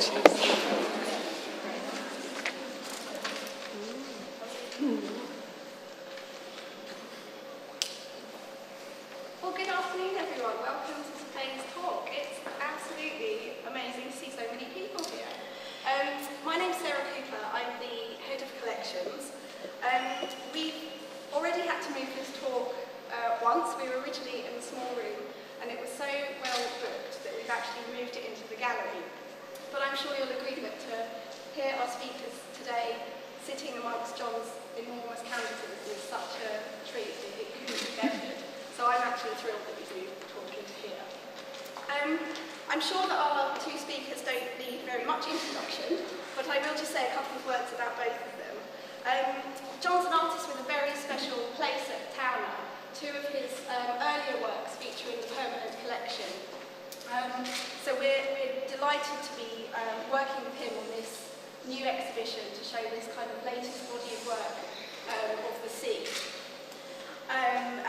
Well, good afternoon, everyone. Welcome to today's talk. It's absolutely amazing to see so many people here. My name's Sarah Cooper. I'm the head of collections. We've already had to move this talk once. We were originally in the small room, and it was so well booked that we've actually moved it into the gallery. But I'm sure you'll agree that to hear our speakers today sitting amongst John's enormous canvases is such a treat. It couldn't be bettered. So I'm actually thrilled that we do talk into here. I'm sure that our two speakers don't need very much introduction, but I will just say a couple of words about both of them. John's an artist with a very special place at Towner. Two of his earlier works feature in the permanent collection. So we're delighted to be working with him on this new exhibition to show this kind of latest body of work of the sea. And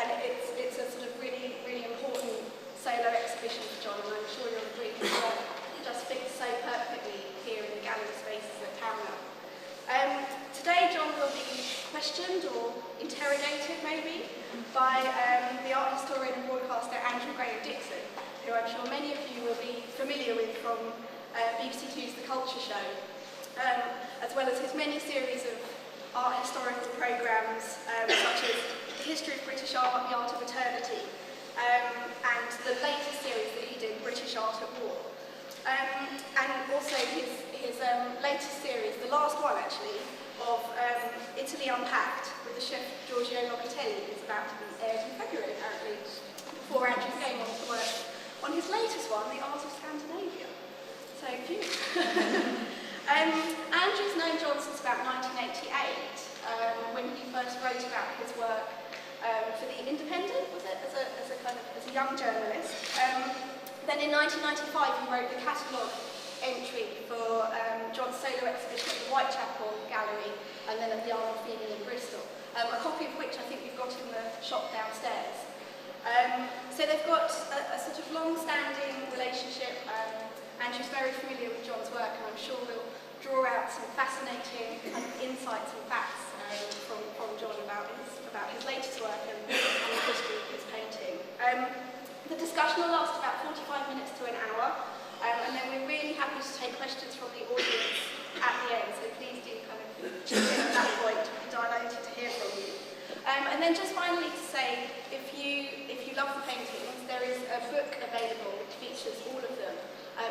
it's a sort of really, really important solo exhibition for John, and I'm sure you'll agree his work just fits so perfectly here in the gallery spaces at Towner. Today John will be questioned or interrogated maybe by the art historian and broadcaster Andrew Dixon, who I'm sure many of you will be familiar with from BBC Two's The Culture Show, as well as his many series of art historical programmes such as The History of British Art, The Art of Eternity, and the latest series that he did, British Art at War. And also his latest series, the last one actually, of Italy Unpacked with the chef Giorgio Locatelli, is about to be aired in February apparently, before Andrew's going on to work on his latest one, The Art of Scandinavia. So cute. Andrew's known John since about 1988, when he first wrote about his work for The Independent, was it, as a young journalist. Then in 1995 he wrote the catalogue entry for John's solo exhibition at the Whitechapel Gallery and then at the Arnold Fielding in Bristol, a copy of which I think we've got in the shop downstairs. So they've got a sort of long-standing relationship. Andrew's very familiar with John's work, and I'm sure we'll draw out some fascinating kind of insights and facts from John about his latest work and the history of his painting. The discussion will last about 45 minutes to an hour, and then we're really happy to take questions from the audience at the end, so please do kind of chip in at that point. We'll be delighted to hear from you. And then just finally to say, if you love the paintings, there is a book available which features all of them.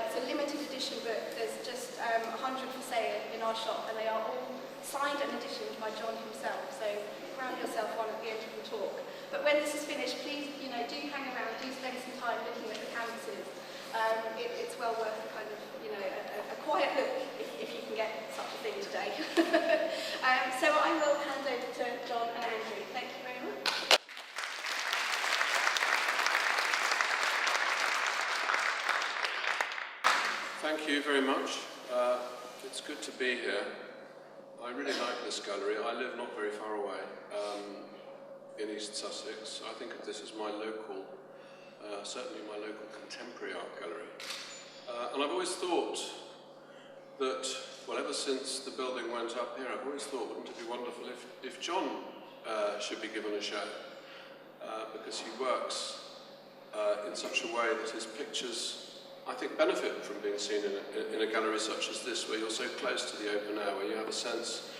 It's a limited edition book. There's just 100 for sale in our shop, and they are all signed and editioned by John himself. So grab yourself one at the end of the talk. But when this is finished, please, do hang around, do spend some time looking at the canvases. It's well worth a kind of, a quiet look if you can get such a thing today. So I will hand over to John and Andrew. Thank you very much. Thank you very much. It's good to be here. I really like this gallery. I live not very far away in East Sussex. I think of this as my local, certainly my local contemporary art gallery. And I've always thought that, well, ever since the building went up here, I've always thought, wouldn't it be wonderful if John should be given a show? Because he works in such a way that his pictures, I think, benefit from being seen in a gallery such as this, where you're so close to the open air, where you have a sense,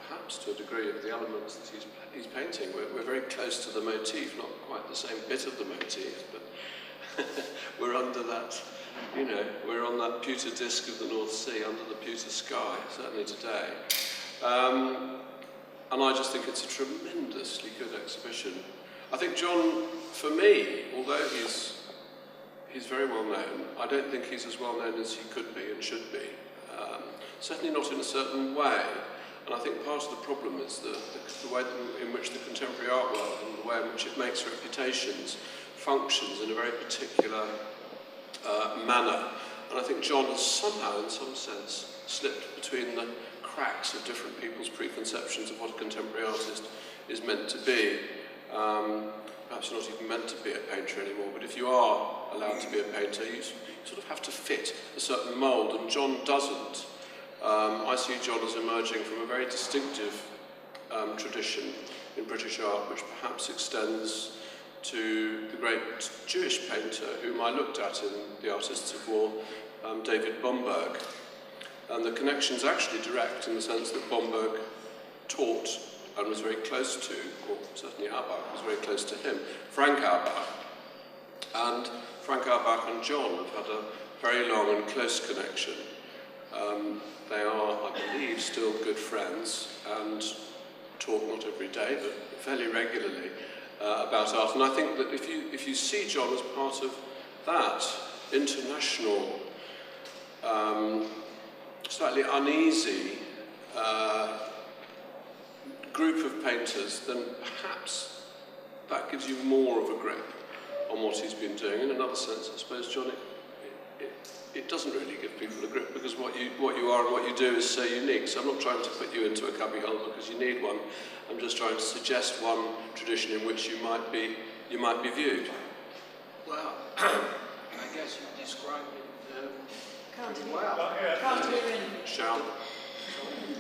perhaps to a degree, of the elements that he's painting. We're very close to the motif, not quite the same bit of the motif, but we're under that, we're on that pewter disc of the North Sea, under the pewter sky, certainly today. And I just think it's a tremendously good exhibition. I think John, for me, although he's very well known, I don't think he's as well known as he could be and should be. Certainly not in a certain way. And I think part of the problem is the way in which the contemporary art world and the way in which it makes reputations functions in a very particular manner. And I think John has somehow, in some sense, slipped between the cracks of different people's preconceptions of what a contemporary artist is meant to be. perhaps you're not even meant to be a painter anymore, but if you are allowed to be a painter, you sort of have to fit a certain mould, and John doesn't. I see John as emerging from a very distinctive tradition in British art, which perhaps extends to the great Jewish painter whom I looked at in The Artists of War, David Bomberg. And the connection's actually direct in the sense that Bomberg taught and was very close to, or certainly Auerbach was very close to him, Frank Auerbach. And Frank Auerbach and John have had a very long and close connection. They are, I believe, still good friends and talk not every day, but fairly regularly about art. And I think that if you see John as part of that international, slightly uneasy group of painters, then perhaps that gives you more of a grip on what he's been doing. In another sense, I suppose, John, it doesn't really give people a grip, because what you are and what you do is so unique. So I'm not trying to put you into a cubbyhole because you need one. I'm just trying to suggest one tradition in which you might be viewed. Well, I guess you described it pretty well. Can't hear anything. Shout.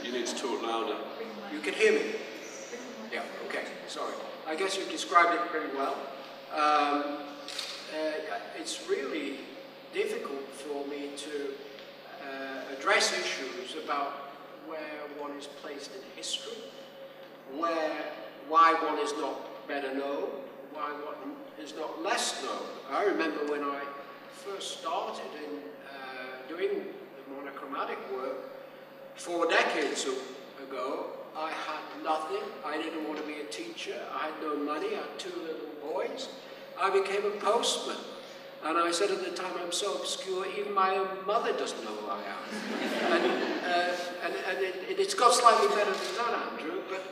You need to talk louder. You can hear me? Yeah, okay, sorry. I guess you described it pretty well. It's really difficult for me to address issues about where one is placed in history, why one is not better known, why one is not less known. I remember when I first started in doing the monochromatic work 4 decades ago. I had nothing. I didn't want to be a teacher. I had no money. I had 2 little boys. I became a postman. And I said at the time, I'm so obscure, even my own mother doesn't know who I am. And it's got slightly better than that, Andrew, but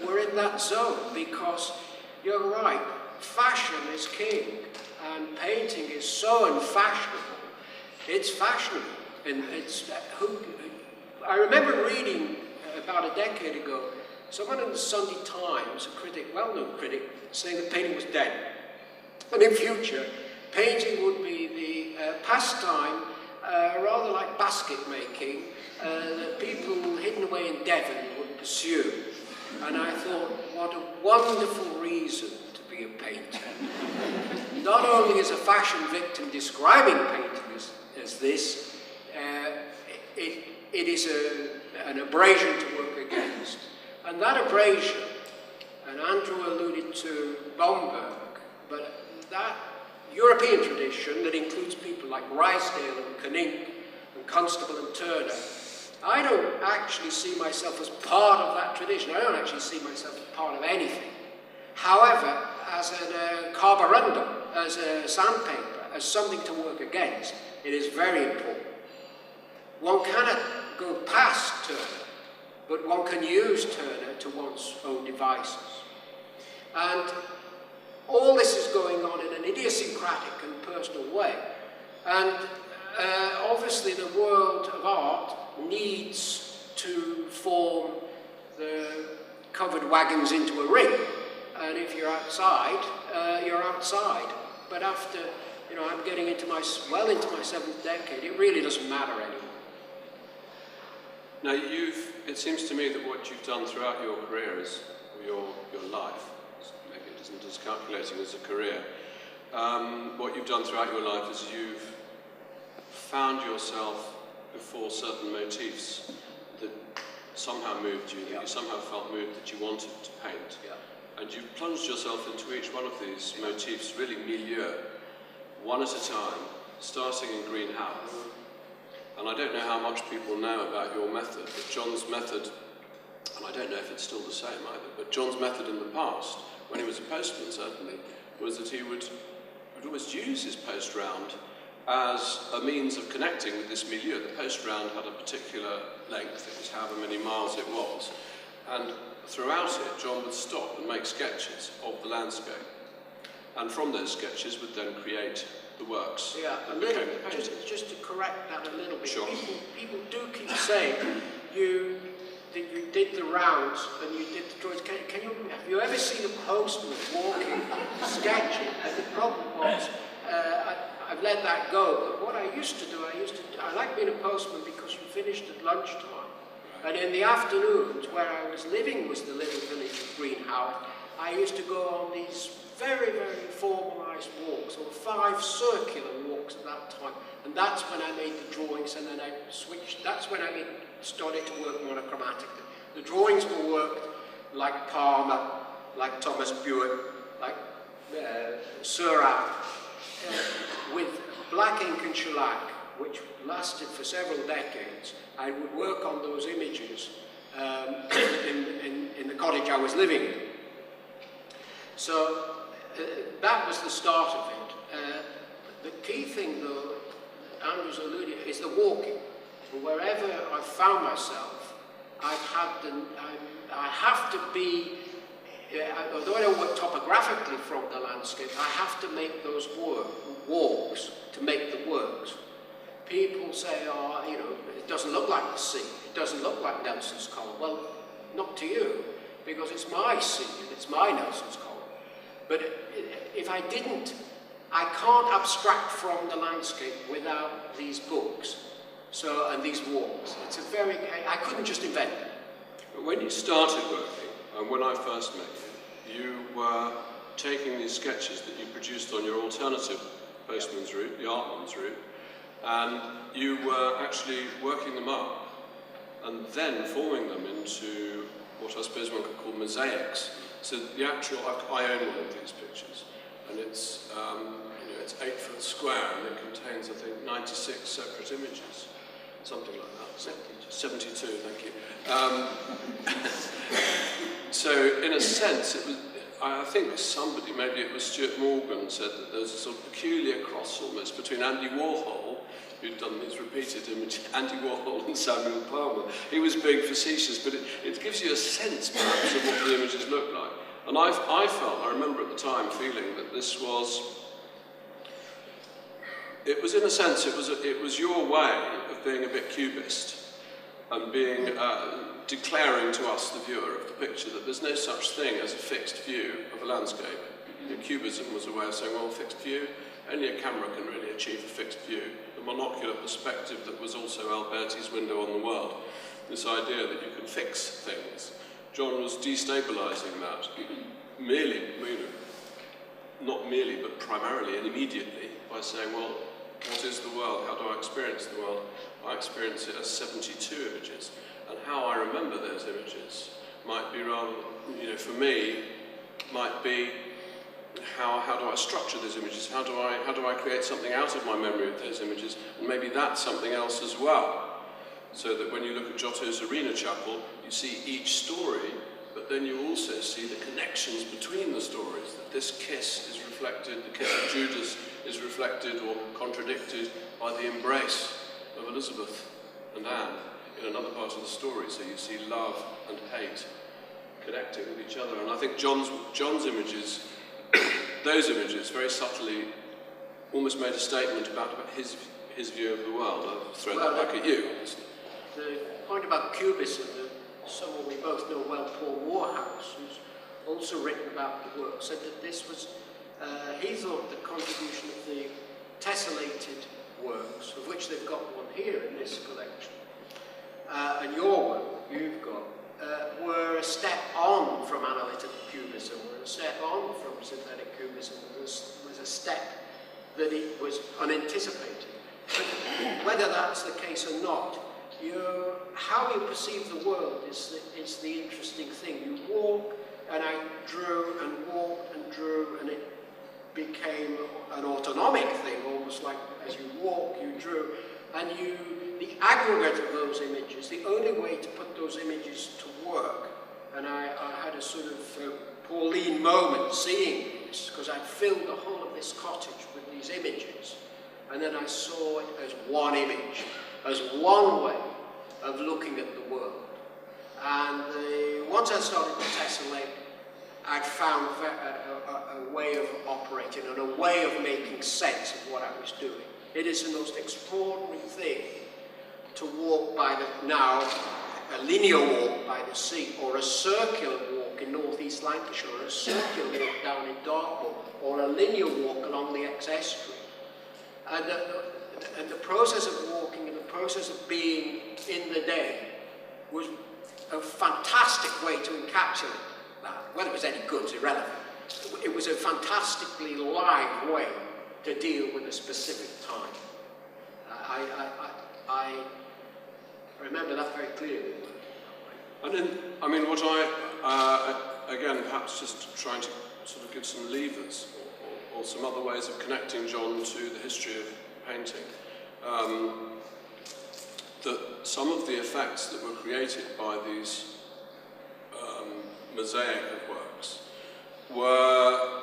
we're in that zone, because you're right, fashion is king, and painting is so unfashionable. It's fashionable. And I remember reading about a decade ago, someone in the Sunday Times, a critic, well-known critic, saying that painting was dead. And in future, painting would be the pastime, rather like basket making, that people hidden away in Devon would pursue. And I thought, what a wonderful reason to be a painter. Not only is a fashion victim describing painting as this, it is an abrasion to work against. And that abrasion, and Andrew alluded to Bomberg, but that European tradition that includes people like Rysdale and Koninck and Constable and Turner, I don't actually see myself as part of that tradition. I don't actually see myself as part of anything. However, as a carborundum, as a sandpaper, as something to work against, it is very important. One cannot go past Turner, but one can use Turner to one's own devices. And all this is going on in an idiosyncratic and personal way. And obviously the world of art needs to form the covered wagons into a ring. And if you're outside, you're outside. But after, I'm getting into my 7th decade, it really doesn't matter anymore. Now, it seems to me that what you've done throughout your career your life, maybe it isn't as calculating as a career, what you've done throughout your life is you've found yourself before certain motifs that somehow moved you, that you somehow felt moved that you wanted to paint. Yeah. And you've plunged yourself into each one of these motifs, really milieu, one at a time, starting in Green House. And I don't know how much people know about your method, but John's method, and I don't know if it's still the same either, but John's method in the past, when he was a postman certainly, was that he would always use his post round as a means of connecting with this milieu. The post round had a particular length, it was however many miles it was, and throughout it John would stop and make sketches of the landscape, and from those sketches would then create the works. Yeah, just to correct that a little bit. Sure. People do keep saying you you did the rounds and you did the drawings. Have you ever seen a postman walking, sketching? And the problem was, I've let that go. But what I used to do, I like being a postman because you finished at lunchtime. And in the afternoons, where I was living was the little village of Greenhouse, I used to go on these very, very formalised walks, or 5 circular walks at that time. And that's when I made the drawings, and then I switched. That's when I started to work monochromatically. The drawings were worked like Palmer, like Thomas Bewick, like Seurat, with black ink and shellac, which lasted for several decades. I would work on those images in the cottage I was living in. So that was the start of it. The key thing, though, Andrew's alluding, is the walking. Wherever I've found myself, I have to be, although I don't work topographically from the landscape, I have to make those walks to make the works. People say, oh, you know, it doesn't look like the sea, it doesn't look like Nelson's Col. Well, not to you, because it's my sea and it's my Nelson's Col. But if I didn't, I can't abstract from the landscape without these books. So, and these walks. It's a very, I couldn't just invent them. But when you started working, and when I first met you, you were taking these sketches that you produced on your alternative postman's route, the Artman's route, and you were actually working them up and then forming them into what I suppose one could call mosaics. So the actual, I own one of these pictures, and it's, you know, it's 8 foot square, and it contains, I think, 96 separate images, something like that. 72, thank you. So in a sense, it was, I think somebody, maybe it was Stuart Morgan, said that there's a sort of peculiar cross almost between Andy Warhol, who'd done these repeated images, Andy Warhol and Samuel Palmer. He was being facetious, but it gives you a sense perhaps of what the images look like. And I remember at the time feeling that this was, it was in a sense, it was your way of being a bit cubist and being, declaring to us, the viewer of the picture, that there's no such thing as a fixed view of a landscape. You know, cubism was a way of saying, well, fixed view, only a camera can really achieve a fixed view. The monocular perspective that was also Alberti's window on the world. This idea that you can fix things. John was destabilising that, merely, you know, not merely, but primarily and immediately, by saying, well, what is the world? How do I experience the world? I experience it as 72 images. And how I remember those images might be rather, you know, for me, might be how do I structure those images? How do I create something out of my memory of those images? And maybe that's something else as well. So that when you look at Giotto's Arena Chapel, you see each story, but then you also see the connections between the stories. That this kiss is reflected, the kiss of Judas is reflected or contradicted by the embrace of Elizabeth and Anne in another part of the story. So you see love and hate connecting with each other. And I think John's images, those images, very subtly almost made a statement about his view of the world. I'll throw that back at you. The point about cubism, someone we both know well, Paul Morehouse, who's also written about the work, said that this was, he thought the contribution of the tessellated works, of which they've got one here in this collection, and your work, you've got, were a step on from analytical cubism, were a step on from synthetic cubism, was a step that it was unanticipated. But whether that's the case or not, how you perceive the world is the interesting thing. You walk, and I drew and walked and drew, and it became an autonomic thing, almost like as you walk, you drew, and the aggregate of those images, the only way to put those images to work, and I had a sort of Pauline moment seeing this, because I'd filled the whole of this cottage with these images, and then I saw it as one image, as one way of looking at the world. And once I started to tessellate, I'd found a way of operating and a way of making sense of what I was doing. It is the most extraordinary thing to walk by the now a linear walk by the sea, or a circular walk in northeast Lancashire, or a circular walk down in Dartmoor, or a linear walk along the estuary. And the process of walking and the process of being in the day was a fantastic way to encapsulate that. Whether it was any good is irrelevant. It was a fantastically live way to deal with a specific time. I remember that very clearly. And then, I mean, what I, again, perhaps just trying to sort of give some levers or some other ways of connecting John to the history of painting. That some of the effects that were created by these mosaic of works were,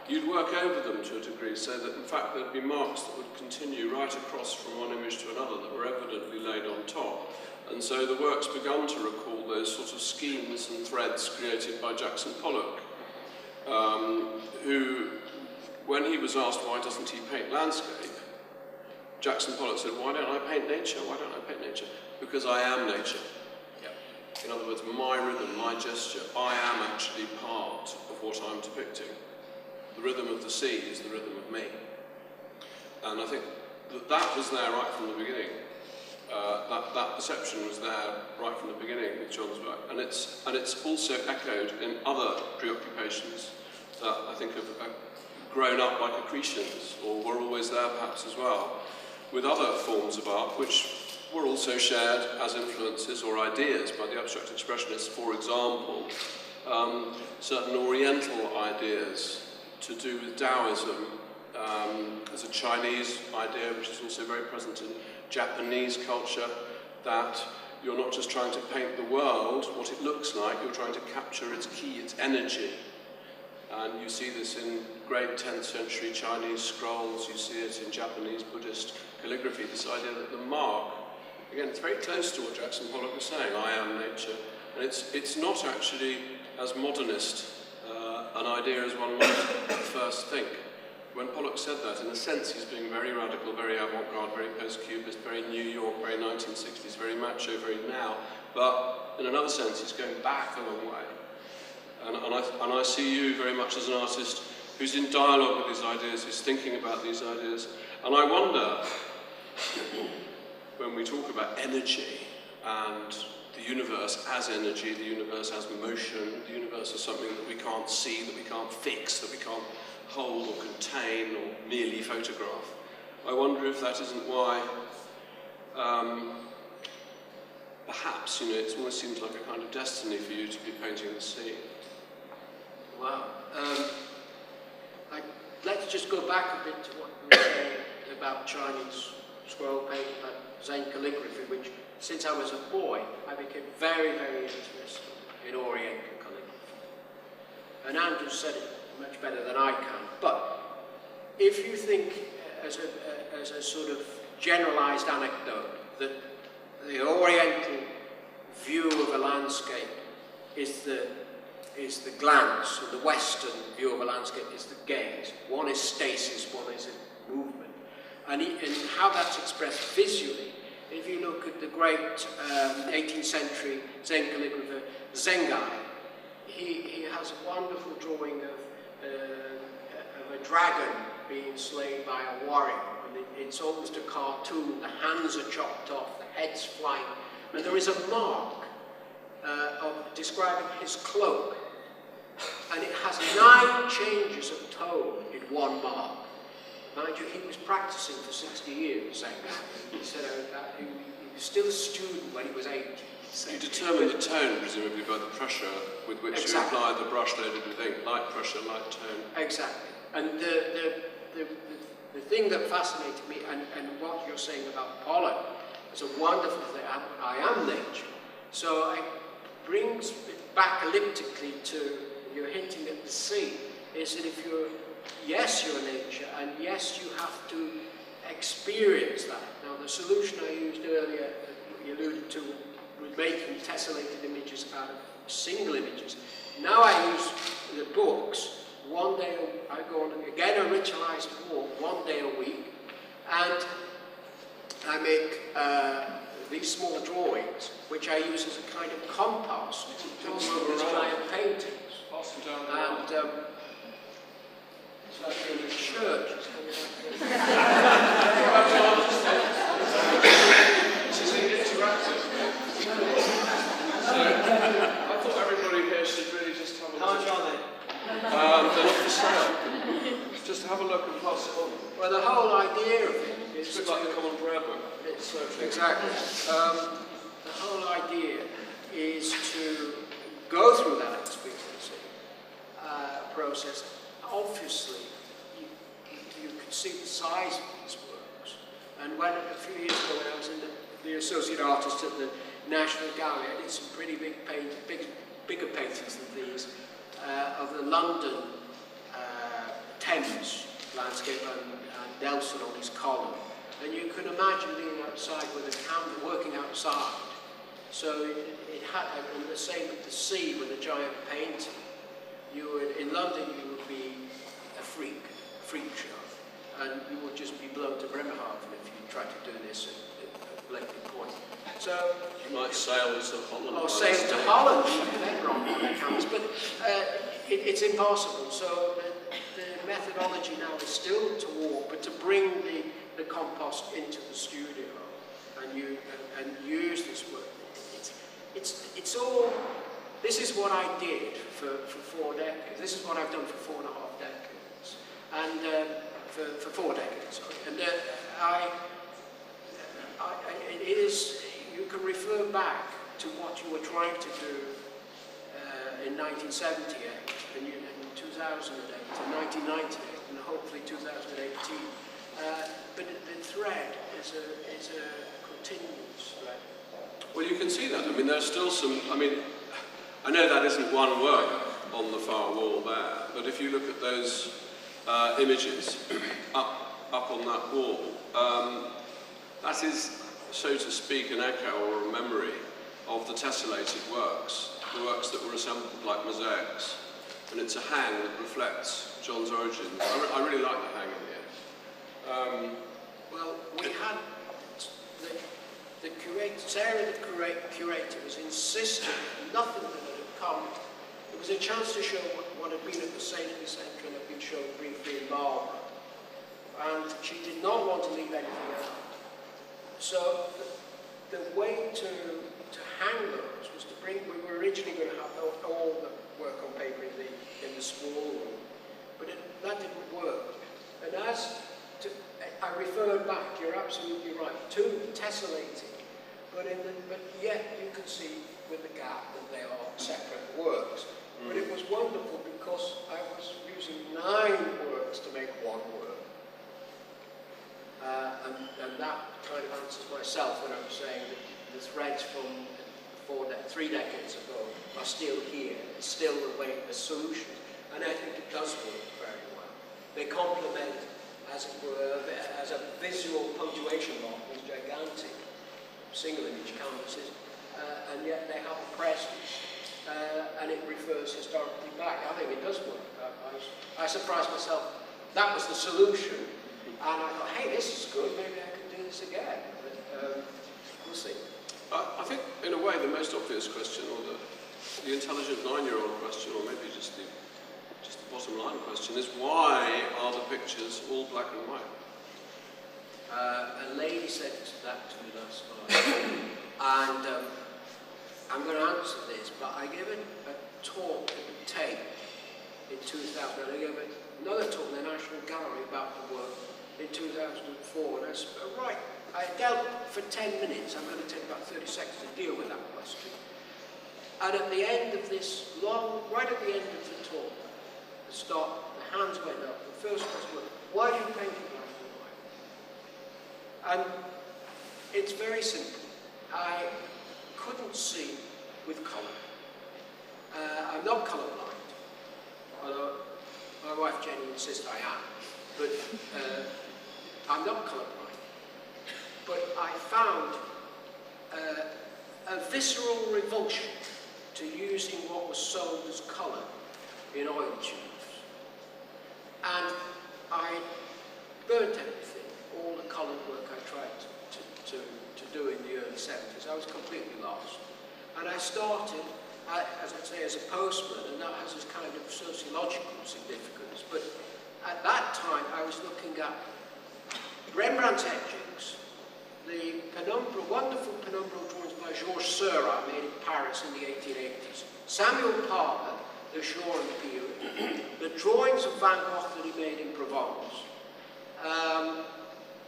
you'd work over them to a degree, so that in fact there'd be marks that would continue right across from one image to another that were evidently laid on top. And so the work's begun to recall those sort of schemes and threads created by Jackson Pollock, who, when he was asked why doesn't he paint landscape, Jackson Pollock said, why don't I paint nature? Why don't I paint nature? Because I am nature. In other words, my rhythm, my gesture, I am actually part of what I'm depicting. The rhythm of the sea is the rhythm of me. And I think that was there right from the beginning. That perception was there right from the beginning with John's work. And it's also echoed in other preoccupations that I think have grown up like accretions, or were always there perhaps as well, with other forms of art which were also shared as influences or ideas by the abstract expressionists. For example, certain Oriental ideas to do with Taoism as a Chinese idea, which is also very present in Japanese culture, that you're not just trying to paint the world, what it looks like, you're trying to capture its key, its energy. And you see this in great 10th century Chinese scrolls, you see it in Japanese Buddhist calligraphy, this idea that the mark, again, it's very close to what Jackson Pollock was saying, I am nature. And it's not actually as modernist an idea as one might first think. When Pollock said that, in a sense, he's being very radical, very avant-garde, very post-cubist, very New York, very 1960s, very macho, very now. But in another sense, he's going back a long way. And I see you very much as an artist who's in dialogue with these ideas, who's thinking about these ideas. And I wonder, when we talk about energy and the universe as energy, the universe as motion, the universe as something that we can't see, that we can't fix, that we can't hold or contain or merely photograph. I wonder if that isn't why, perhaps, you know, it almost seems like a kind of destiny for you to be painting the sea. Wow. Let's just go back a bit to what you were saying about Chinese scroll painting, about Zen calligraphy, which, since I was a boy, I became very, very interested in Oriental calligraphy. And Andrew said it much better than I can. But if you think, as a sort of generalized anecdote, that the Oriental view of a landscape is the glance, and the Western view of a landscape is the gaze. One is stasis, one is movement. And how that's expressed visually, if you look at the great 18th century Zen calligrapher Zengai, he has a wonderful drawing of a dragon being slain by a warrior. And it's almost a cartoon. The hands are chopped off, the head's flying. And there is a mark of describing his cloak. And it has 9 changes of tone in one mark. Mind you, he was practicing for 60 years, Zengai. He said he was still a student when he was 8. You determine the tone, presumably, by the pressure with which you apply the brush loaded with ink. Light pressure, light tone. Exactly. And the thing that fascinated me, and what you're saying about Pollock, is a wonderful thing. I am nature. So it brings it back elliptically to, you're hinting at the sea, is that if you're, yes, you're nature, and yes, you have to experience that. Now, the solution I used earlier, that you alluded to, with making tessellated images out of single images. Now I use the books. One day, I go on, again, a ritualized walk, one day a week, and I make these small drawings, which I use as a kind of compost to grow these giant paintings. And it's like in a church. This is interactive. So, I thought everybody here should really just have a look. How much are they? They're not for sale. Just have a look and pass it on. Well, the whole idea of it It's is like the Common Prayer Book. It's, exactly. The whole idea is to go through that experiencing process. Obviously, you could see the size of these works. And when a few years ago, when I was in the associate artist at the National Gallery, I did some pretty bigger paintings than these of the London Thames landscape and Nelson on his column. And you can imagine being outside with a camera, working outside. So it had, and the same with the sea with a giant painting. You would, in London, you would be a freak show. And you would just be blown to Bremerhaven if you tried to do this at Blakely Point. So You might sail to Holland. or sail to Holland, they're wrong on the campus, but it's impossible. So the methodology now is still to walk, but to bring the compost into the studio and use this work. It's all. This is what I did for 4 decades. This is what I've done for 4.5 decades, and for 4 decades. Sorry. And it is. You can refer back to what you were trying to do in 1978 and in 2008 and 1998 and hopefully 2018. But the thread is a continuous thread. Well, you can see that. I mean, there's still some. I mean, I know that isn't one work on the far wall there, but if you look at those images up on that wall, that is, so to speak, an echo or a memory of the tessellated works, the works that were assembled like mosaics. And it's a hang that reflects John's origins. I really like the hang in here. Well, we had the curator, Sarah, the curator, was insisting nothing that had come. It was a chance to show what had been at the Sainsbury Centre and had been shown briefly in Marlborough. And she did not want to leave anything out. So the way to hang those was to bring. We were originally going to have all the work on paper in the small room, but that didn't work. And I referred back. You're absolutely right to tessellating, but yet you could see with the gap that they are separate works. But it was wonderful because I was using 9 works to make 1 work. And that kind of answers myself when I'm saying that the threads from 3 decades ago are still here. It's still the solution. And I think it does work very well. They complement, as it were, as a visual punctuation mark, these gigantic single image canvases, and yet they have a presence. And it refers historically back. I think it does work. I surprised myself. That was the solution. And I thought, hey, this is good, maybe I could do this again. But we'll see. I think, in a way, the most obvious question, or the intelligent 9-year-old question, or maybe just the bottom line question, is why are the pictures all black and white? A lady said that to me last night. And I'm going to answer this, but I gave a talk at the Tate in 2000. And I gave another talk in the National Gallery about the work in 2004, and I dealt for 10 minutes. I'm going to take about 30 seconds to deal with that question. And at the end of this right at the end of the talk, the hands went up. The first question was, why do you paint in black and white? And it's very simple. I couldn't see with colour. I'm not colourblind, although my wife Jenny insists I am. But I'm not colourblind. But I found a visceral revulsion to using what was sold as colour in oil tubes. And I burnt everything, all the coloured work I tried to to do in the early 70s. I was completely lost. And I started, as I say, as a postman, and that has this kind of sociological significance. But at that time, I was looking at Rembrandt's etchings, the wonderful penumbral drawings by Georges Seurat made in Paris in the 1880s, Samuel Parker, the Shore and Period, the drawings of Van Gogh that he made in Provence,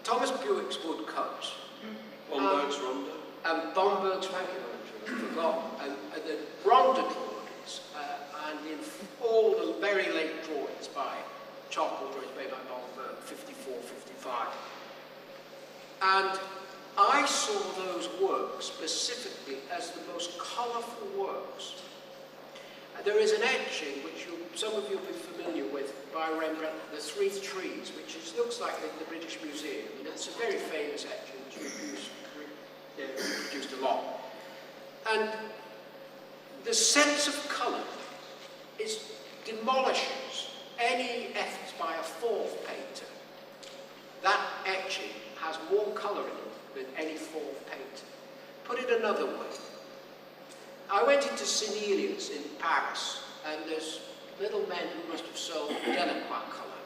Thomas Bewick's woodcuts, Bomberg's Ronda. and Bomberg's forgotten, and the Ronda drawings, and in all the very late drawings by charcoal drawings made by Bomberg, 54, 55. And I saw those works specifically as the most colourful works. There is an etching which some of you will be familiar with by Rembrandt, The Three Trees, which looks like in the British Museum. And it's a very famous etching, it's reproduced a lot. And the sense of colour demolishes any efforts by a fourth painter. That etching has more colour in it than any fourth painter. Put it another way. I went into Senneliers in Paris, and there's little men who must have sold Delacroix colour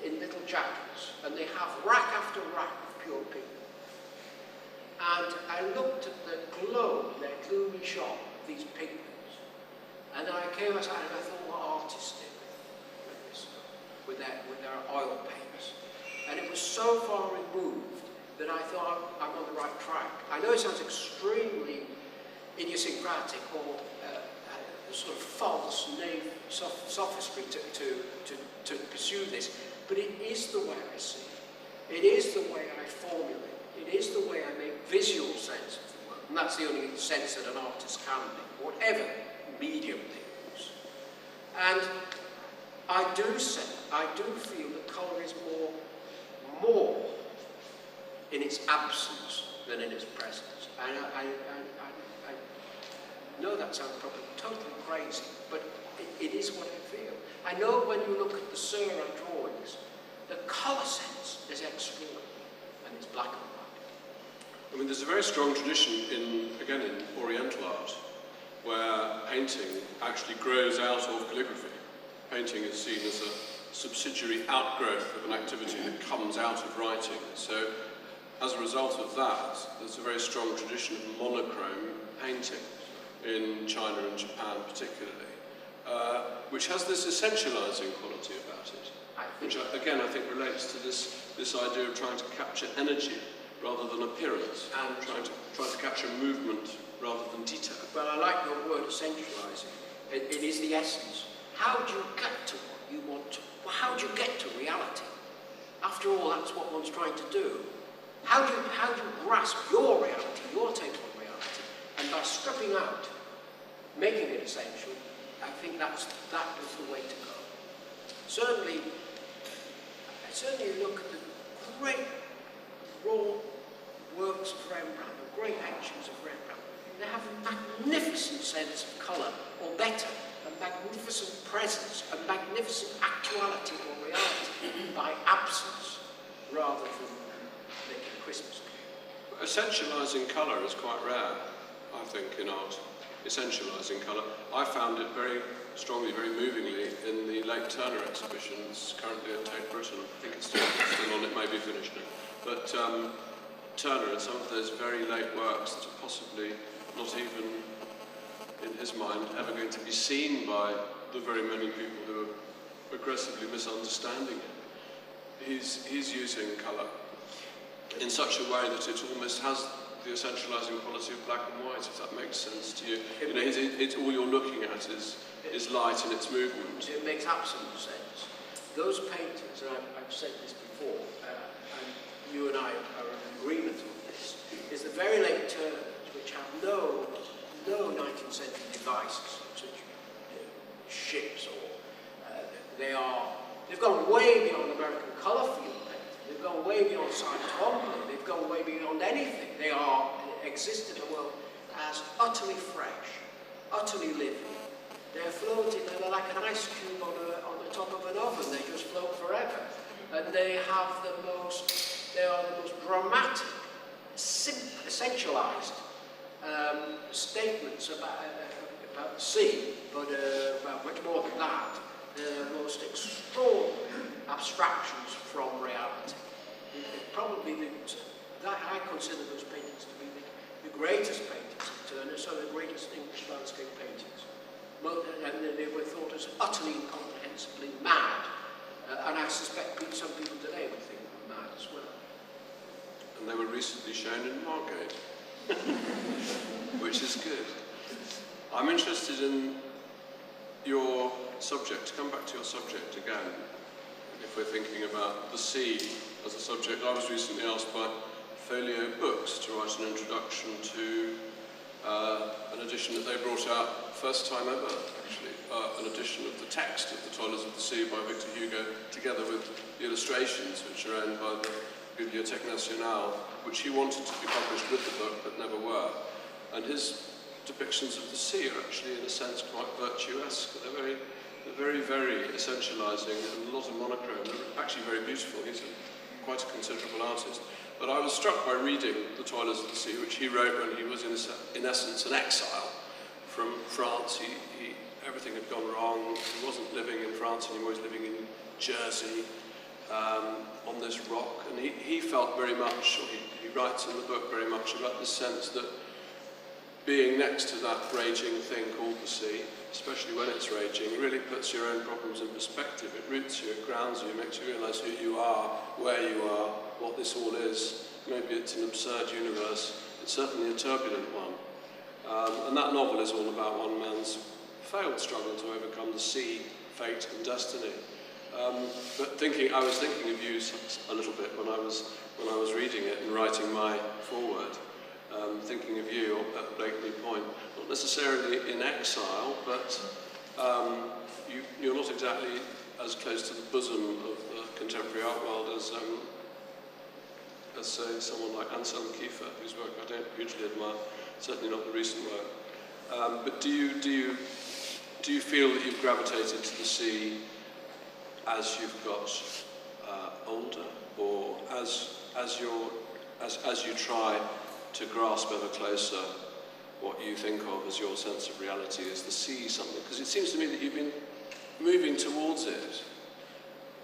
in little jackets, and they have rack after rack of pure pink. And I looked at the glow in their gloomy shop of these pigments, and then I came outside and I thought, what artists did with this, with their oil paints. And it was so far removed that I thought I'm on the right track. I know it sounds extremely idiosyncratic or sort of false, naive sophistry to pursue this, but it is the way I see it. It is the way I formulate. It is the way I make visual sense of the work, and that's the only sense that an artist can make, whatever medium they use. And I do feel that colour is more in its absence than in its presence. And I know that sounds probably totally crazy, but it is what I feel. I know when you look at the Seurat drawings, the colour sense is extraordinary, and it's black and white. I mean, there's a very strong tradition in Oriental art, where painting actually grows out of calligraphy. Painting is seen as a subsidiary outgrowth of an activity that comes out of writing. So, as a result of that, there's a very strong tradition of monochrome painting in China and Japan particularly, which has this essentializing quality about it, which again I think relates to this idea of trying to capture energy rather than appearance, and trying to capture movement rather than detail. Well, I like your word essentializing. It is the essence. How do you get to what you want to? Well, how do you get to reality? After all, that's what one's trying to do. How do you grasp your reality, your take on reality? And by stripping out, making it essential, I think that was the way to go. Certainly look at the great raw works of Rembrandt, the great etchings of Rembrandt. They have a magnificent sense of colour, or better, a magnificent presence, a magnificent actuality or reality by absence, rather than making a Christmas cake. Essentialising colour is quite rare, I think, in art. Essentialising colour. I found it very strongly, very movingly in the late Turner exhibitions, currently at Tate Britain. I think it's still on, it may be finished now. But Turner, in some of those very late works that are possibly not even, in his mind, ever going to be seen by the very many people who are aggressively misunderstanding it. He's using colour in such a way that it almost has the essentialising quality of black and white, if that makes sense to you. You know, it's all you're looking at is light and its movement. It makes absolute sense. Those painters, and I've said this before, and you and I are in agreement on this, is the very late Turners, which have no 19th century devices, such ships, or they've gone way beyond American colour field painting. They've gone way beyond Saint-Twombly. They've gone way beyond anything. They exist in the world as utterly fresh, utterly living. They're floating, they're like an ice cube on the top of an oven. They just float forever. And they are the most dramatic essentialized statements about the sea, but about much more than that. The most extraordinary abstractions from reality. Probably I consider those paintings to be the greatest paintings of Turner, so the greatest English landscape paintings. And they were thought as utterly incomprehensibly mad, and I suspect some people today would think them mad as well. And they were recently shown in Margate, which is good. I'm interested in your subject, to come back to your subject again, if we're thinking about the sea as a subject. I was recently asked by Folio Books to write an introduction to an edition that they brought out, first time ever actually, an edition of the text of The Toilers of the Sea by Victor Hugo, together with the illustrations which are owned by the Bibliothèque Nationale, which he wanted to be published with the book but never were. And his depictions of the sea are actually, in a sense, quite virtuesque. They're very, very essentialising, and a lot of monochrome. They're actually very beautiful. He's quite a considerable artist. But I was struck by reading The Toilers of the Sea, which he wrote when he was, in essence, an exile from France. Everything had gone wrong. He wasn't living in France anymore. He was living in Jersey, on this rock. And he felt very much, or he writes in the book very much about the sense that being next to that raging thing called the sea, especially when it's raging, really puts your own problems in perspective. It roots you, it grounds you, it makes you realise who you are, where you are, what this all is. Maybe it's an absurd universe. It's certainly a turbulent one. And that novel is all about one man's failed struggle to overcome the sea, fate and destiny. But I was thinking of you a little bit when I was reading it and writing my foreword. Thinking of you at Blakely Point, not necessarily in exile, but you're not exactly as close to the bosom of the contemporary art world as say, someone like Anselm Kiefer, whose work I don't hugely admire, certainly not the recent work. But do you feel that you've gravitated to the sea as you've got older, or as you try to grasp ever closer what you think of as your sense of reality? Is the sea something? Because it seems to me that you've been moving towards it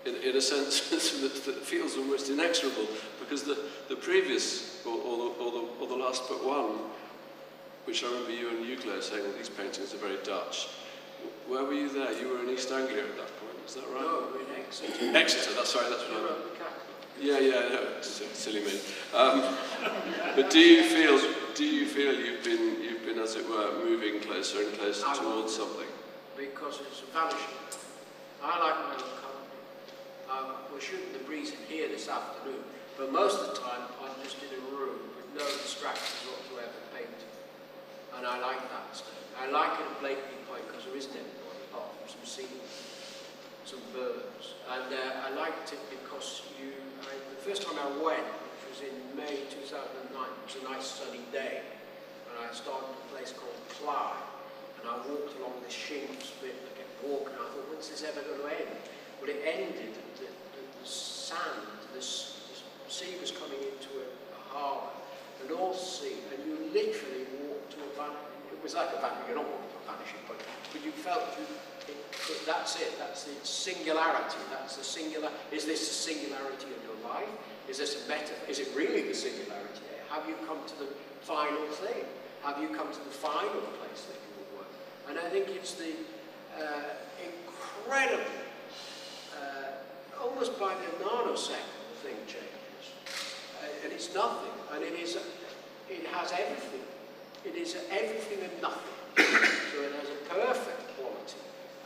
in a sense that feels almost inexorable, because the previous, or the last but one, which I remember you and Hugo saying that these paintings are very Dutch. Where were you there? You were in East Anglia at that point, is that right? No, we're in Exeter. Exeter, that's right, that's right. Yeah, no, silly me. But do you feel you've been, as it were, moving closer and closer towards something? Because it's vanishing. I like my own company. We're shooting the breeze in here this afternoon, but most of the time I'm just in a room with no distractions whatsoever painting. And I like that stuff. I like it at Blakely Point because there isn't anyone apart from some seals, some birds. And I liked it because the first time I went, which was in May 2009, it was a nice sunny day, and I started at a place called Clyde, and I walked along this shingles bit, and I kept walking, and I thought, when's this ever going to end? Well, it ended at the sand, the sea was coming into a harbour, the North Sea, and you literally walked to a vanishing, it was like a vanishing, you're not walking to a vanishing point, but you felt that's it, that's the singularity, that's the singular. Is this the singularity of your life? Is this is it really the singularity? Have you come to the final thing? Have you come to the final place that you will work? And I think it's the incredible, almost by the nanosecond, the thing changes. And it's nothing, and it has everything. It is everything and nothing. So it has a perfect quality.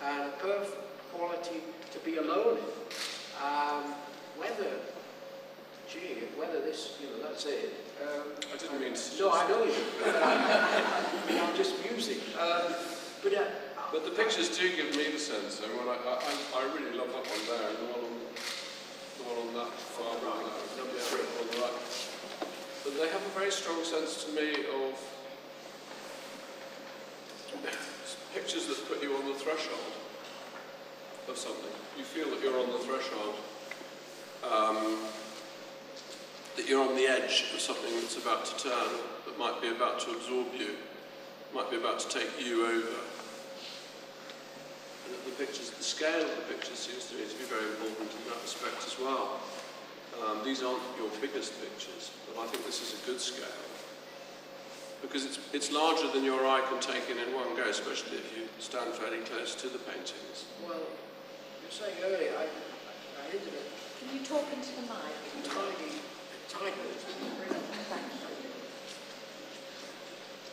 And a perfect quality to be alone in. Whether this, that's it. I didn't mean to. No, I know you. I'm just musing. But the pictures do give me the sense. I mean, I really love that one there, and the one on that far right, number 3 on the right. But they have a very strong sense to me of pictures that put you on the threshold of something. You feel that you're on the threshold. that you're on the edge of something that's about to turn, that might be about to absorb you, might be about to take you over. And the scale of the pictures seems to me to be very important in that respect as well. These aren't your biggest pictures, but I think this is a good scale. Because it's larger than your eye can take in one go, especially if you stand fairly close to the paintings. Well, you were saying earlier, I hinted at Can you talk into the mic? tiny bit. Thank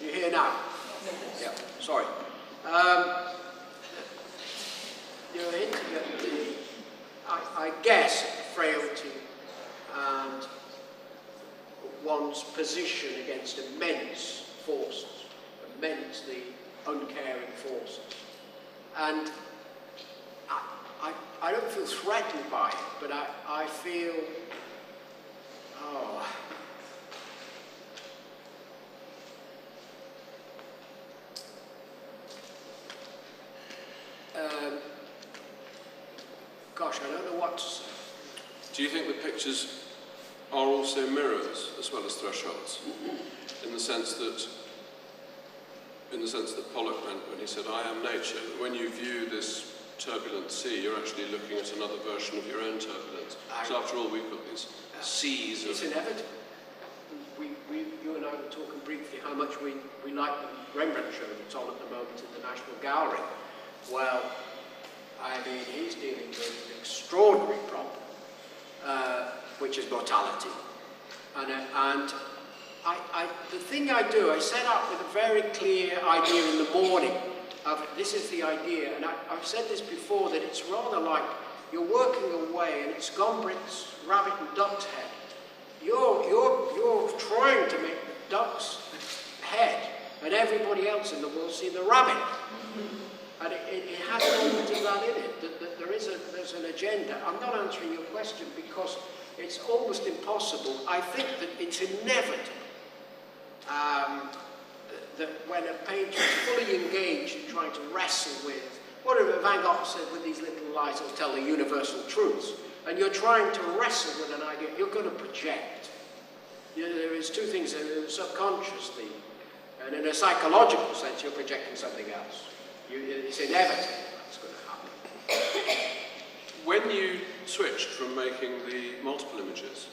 you. You hear now? Yes. Yeah, sorry. You were hinting at the, I guess, frailty and one's position against immense forces, immensely uncaring forces. And I don't feel threatened by it, but I feel, gosh, I don't know what to say. Do you think the pictures are also mirrors as well as thresholds? In the sense that Pollock meant when he said, "I am nature," that when you view this turbulent sea, you're actually looking at another version of your own turbulence. So after all, we've got these seas of... It's inevitable. You and I were talking briefly how much we like the Rembrandt show that's on at the moment in the National Gallery. Well, I mean, he's dealing with an extraordinary problem, which is mortality. And the thing I do, I set out with a very clear idea in the morning of, this is the idea, and I've said this before, that it's rather like you're working away and it's Gombrich's rabbit and duck's head. You're trying to make the duck's head, and everybody else in the world see the rabbit. And it has an element of that in it, that there's an agenda. I'm not answering your question because it's almost impossible. I think that it's inevitable that when a painter is fully engaged in trying to wrestle with, whatever Van Gogh said, with these little lies that tell the universal truths, and you're trying to wrestle with an idea, you're going to project. There is two things, subconsciously, and in a psychological sense, you're projecting something else. It's inevitable that's going to happen. When you switched from making the multiple images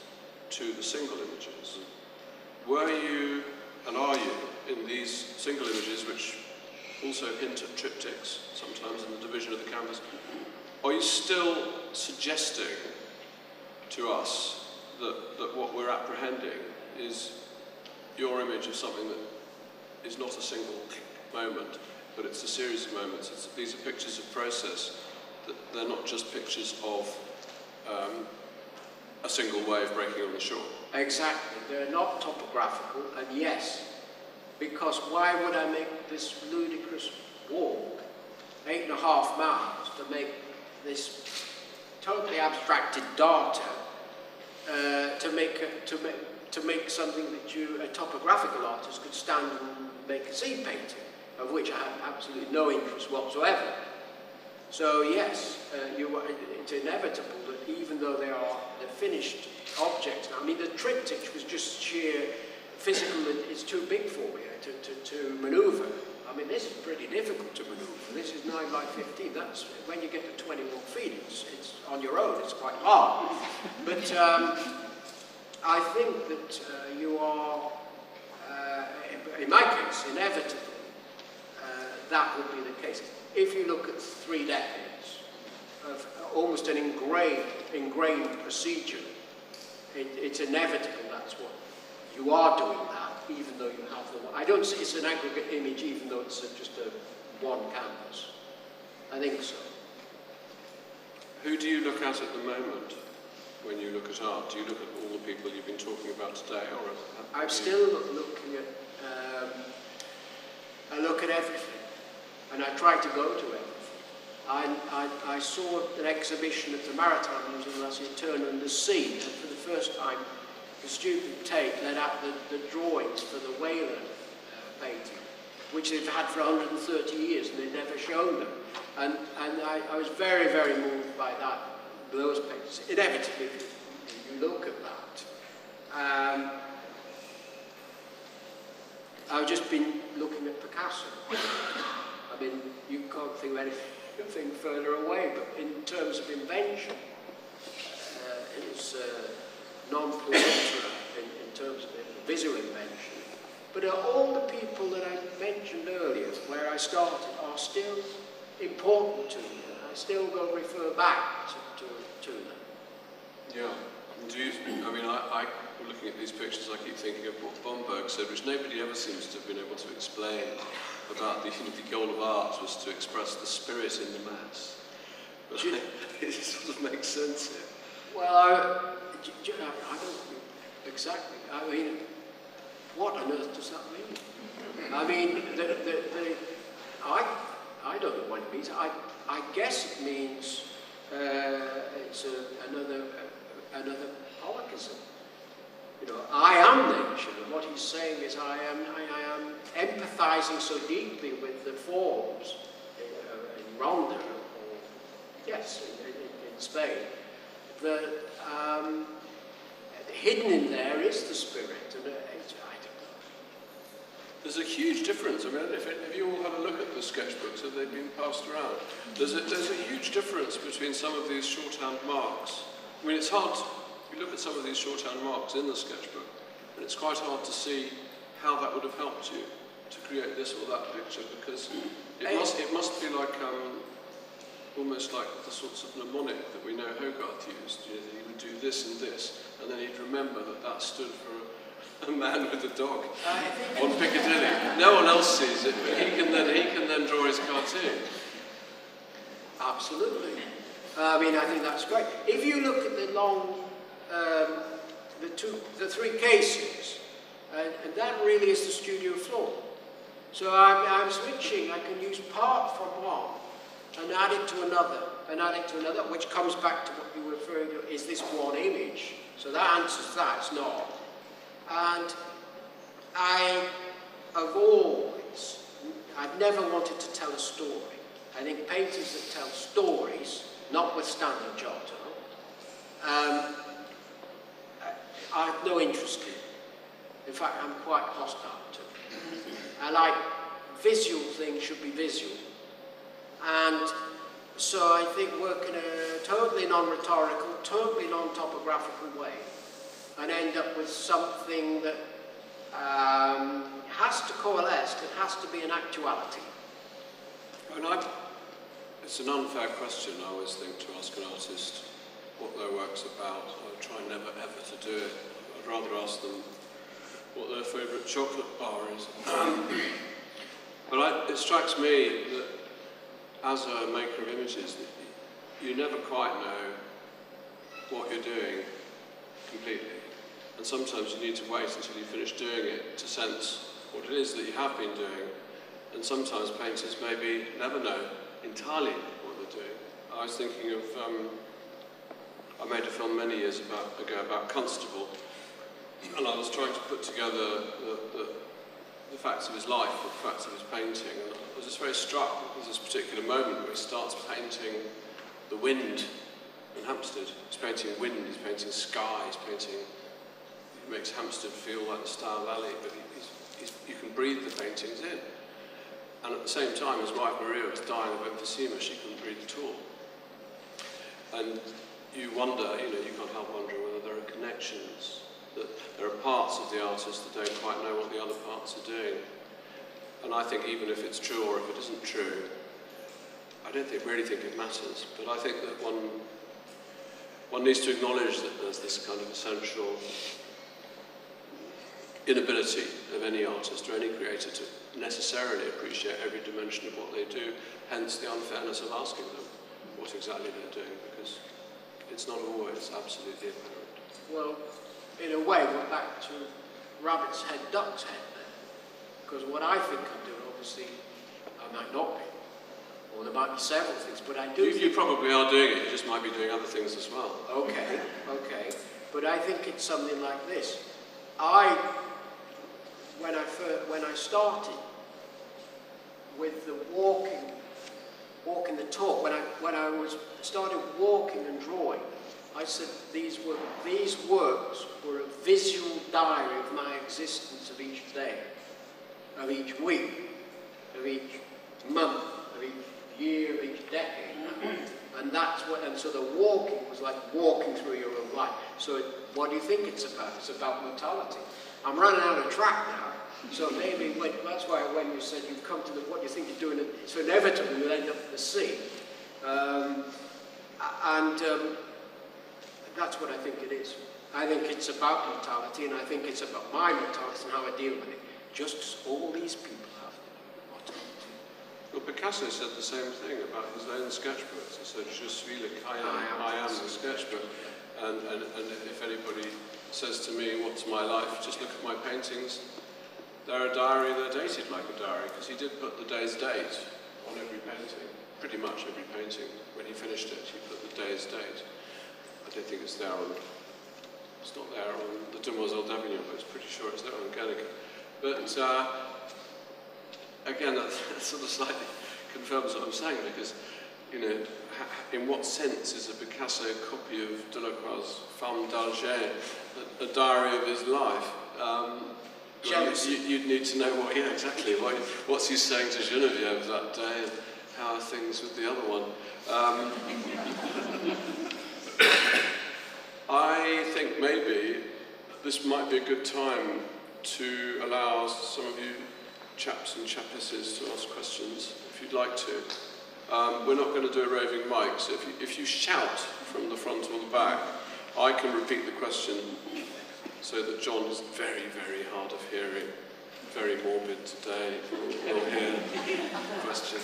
to the single images, were you, and are you, in these single images, which also hint at triptychs, sometimes in the division of the canvas, are you still suggesting to us that what we're apprehending is your image of something that is not a single moment, but it's a series of moments? These are pictures of process, that they're not just pictures of a single wave breaking on the shore. Exactly, they're not topographical, and yes, because why would I make this ludicrous walk 8.5 miles to make this totally abstracted data to make something that a topographical artist could stand and make a sea painting, of which I have absolutely no interest whatsoever. So yes, it's inevitable that even though they're finished objects now, I mean the triptych was just sheer physical, it's too big for me to manoeuvre. I mean this is pretty difficult to manoeuvre. This is 9 by 15, that's when you get to 21 feet, it's on your own, it's quite hard. But I think that you are, in my case, inevitably, that would be the case. If you look at 3 decades of almost an ingrained procedure, it's inevitable that's what you are doing that, even though you have the... I don't say it's an aggregate image, even though it's just one canvas. I think so. Who do you look at the moment when you look at art? Do you look at all the people you've been talking about today, or... I'm still looking at... I look at everything. And I try to go to everything. I saw an exhibition at the Maritime Museum last year, Turner and the Sea, and for the first time, the stupid Tate let out the drawings for the Whaler painting, which they've had for 130 years, and they've never shown them. And I was very, very moved by those paintings. Inevitably, if you look at that, I've just been looking at Picasso. I mean, you can't think of anything further away, but in terms of invention, it's non-metropolitan in terms of visual invention. But all the people that I mentioned earlier, where I started, are still important to me. I still go and refer back to them. Yeah. Do you, I mean, I looking at these pictures, I keep thinking of what Bomberg said, which nobody ever seems to have been able to explain, about the goal of art was to express the spirit in the mass. But it sort of makes sense here. Well, I don't exactly. I mean, what on earth does that mean? I mean, I don't know what it means. I guess it means it's another Pollockism. You know, I am nature, and what he's saying is I am empathizing so deeply with the forms in Ronda, or yes, in Spain, that hidden in there is the spirit, and I don't know. There's a huge difference. I mean, if you all had a look at the sketchbooks, have they been passed around? There's a huge difference between some of these shorthand marks. I mean, it's hard. You look at some of these shorthand marks in the sketchbook, and it's quite hard to see how that would have helped you to create this or that picture, because it must be like almost like the sorts of mnemonic that we know Hogarth used. You know, that he would do this and this, and then he'd remember that stood for a man with a dog on Piccadilly. No one else sees it, but he can then draw his cartoon. Absolutely. I mean, I think that's great. If you look at the long, the three cases, and that really is the studio floor. So I'm switching. I can use part from one and add it to another, and add it to another, which comes back to what you were referring to. Is this one image? So that answers that. It's not. And I've never wanted to tell a story. I think painters that tell stories, notwithstanding Giotto, I have no interest in. In fact, I'm quite hostile to it. I like visual things should be visual. And so I think work in a totally non-rhetorical, totally non-topographical way, and end up with something that has to coalesce, it has to be an actuality. And it's an unfair question, I always think, to ask an artist what their work's about. I try never ever to do it. I'd rather ask them what their favourite chocolate bar is. But it strikes me that as a maker of images, you never quite know what you're doing completely. And sometimes you need to wait until you finish doing it to sense what it is that you have been doing. And sometimes painters maybe never know entirely what they're doing. I was thinking of, I made a film many years ago about Constable, and I was trying to put together the facts of his life, the facts of his painting, and I was just very struck with this particular moment where he starts painting the wind in Hampstead. He's painting wind, he's painting sky, he makes Hampstead feel like the Stour Valley, but you can breathe the paintings in. And at the same time, his wife Maria was dying of emphysema. She couldn't breathe at all. And you wonder, you can't help wondering whether there are connections, that there are parts of the artist that don't quite know what the other parts are doing. And I think even if it's true or if it isn't true, I don't really think it matters. But I think that one needs to acknowledge that there's this kind of essential inability of any artist or any creator to necessarily appreciate every dimension of what they do, hence the unfairness of asking them what exactly they're doing, because it's not always absolutely apparent. Well, in a way, we're back to rabbit's head, duck's head there. Because what I think I'm doing, obviously, I might not be. Or there might be several things, but I do You probably are doing it, you just might be doing other things as well. Okay. But I think it's something like this. When I started with the walking the talk, when I started walking and drawing, I said these works were a visual diary of my existence of each day, of each week, of each month, of each year, of each decade. And that's what, and so the walking was like walking through your own life. So what do you think it's about? It's about mortality. I'm running out of track now, so maybe that's why when you said you've come to the, what do you think you're doing, so inevitably you'll end up at the sea. That's what I think it is. I think it's about mortality, and I think it's about my mortality and how I deal with it. Just as all these people have to do with mortality. Well, Picasso said the same thing about his own sketchbooks. He said, "Je suis le crayon, I am the sketchbook." And if anybody says to me, "What's my life?" just look at my paintings. They're a diary. They're dated like a diary, because he did put the day's date on every painting. Pretty much every painting. When he finished it, he put the day's date. I don't think it's there on. It's not there on the Demoiselle d'Avignon, but it's pretty sure it's there on Guernica. But again, that sort of slightly confirms what I'm saying, because, you know, in what sense is a Picasso copy of Delacroix's Femme d'Alger a diary of his life? You'd need to know what, yeah, exactly. What's he saying to Geneviève that day, and how are things with the other one? I think maybe this might be a good time to allow some of you chaps and chapesses to ask questions, if you'd like to. We're not going to do a roving mic, so if you shout from the front or the back, I can repeat the question so that John is very, very hard of hearing, very morbid today, will hear the question.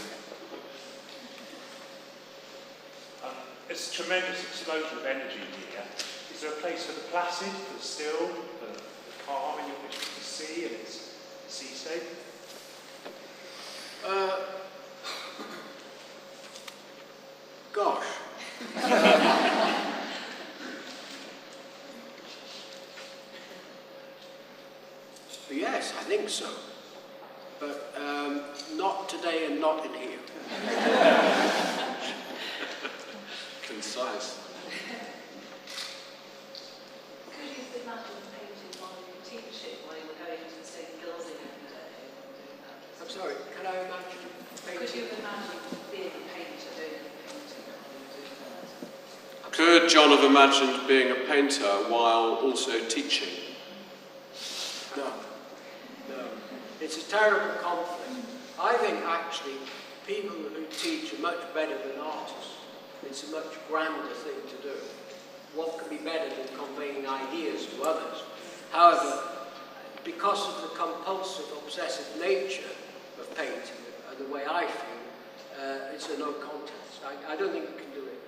It's a tremendous explosion of energy here. Is there a place for the placid, for the still, for the calm in which to see and it's sea state? Gosh. Yes, I think so. But not today and not in here. Concise. Could you imagine painting while you teach it, while you were going to the same building every day and doing that? I'm sorry, can I imagine painting? Could you imagine being a painter doing a painting while you were doing that? Could John have imagined being a painter while also teaching? No. It's a terrible conflict. I think actually people who teach are much better than artists. It's a much grander thing to do. What could be better than conveying ideas to others? However, because of the compulsive, obsessive nature of painting and the way I feel, it's a no contest. I don't think you can do it.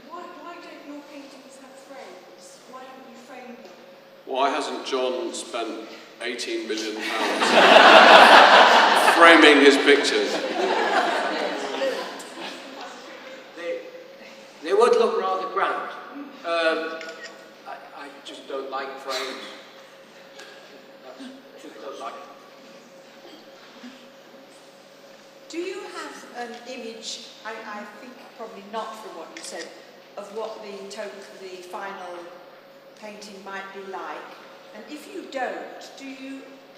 Why don't your paintings have frames? Why don't you frame them? Why hasn't John spent £18 million framing his pictures? They would look rather grand. I just don't like frames. I just don't like it. Do you have an image, I think probably not from what you said, of what the final painting might be like? And if you don't,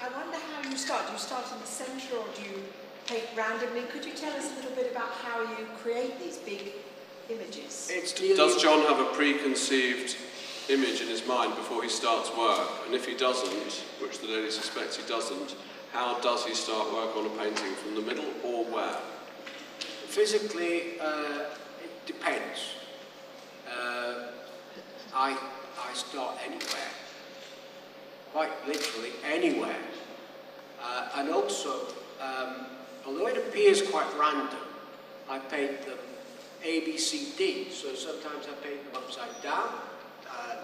I wonder how you start. Do you start in the centre or do you paint randomly? Could you tell us a little bit about how you create these big images? Does John have a preconceived image in his mind before he starts work? And if he doesn't, which the lady suspects he doesn't, how does he start work on a painting? From the middle or where? Physically, it depends. I start anywhere. Quite literally anywhere. And also, although it appears quite random, I paint them A, B, C, D. So sometimes I paint them upside down,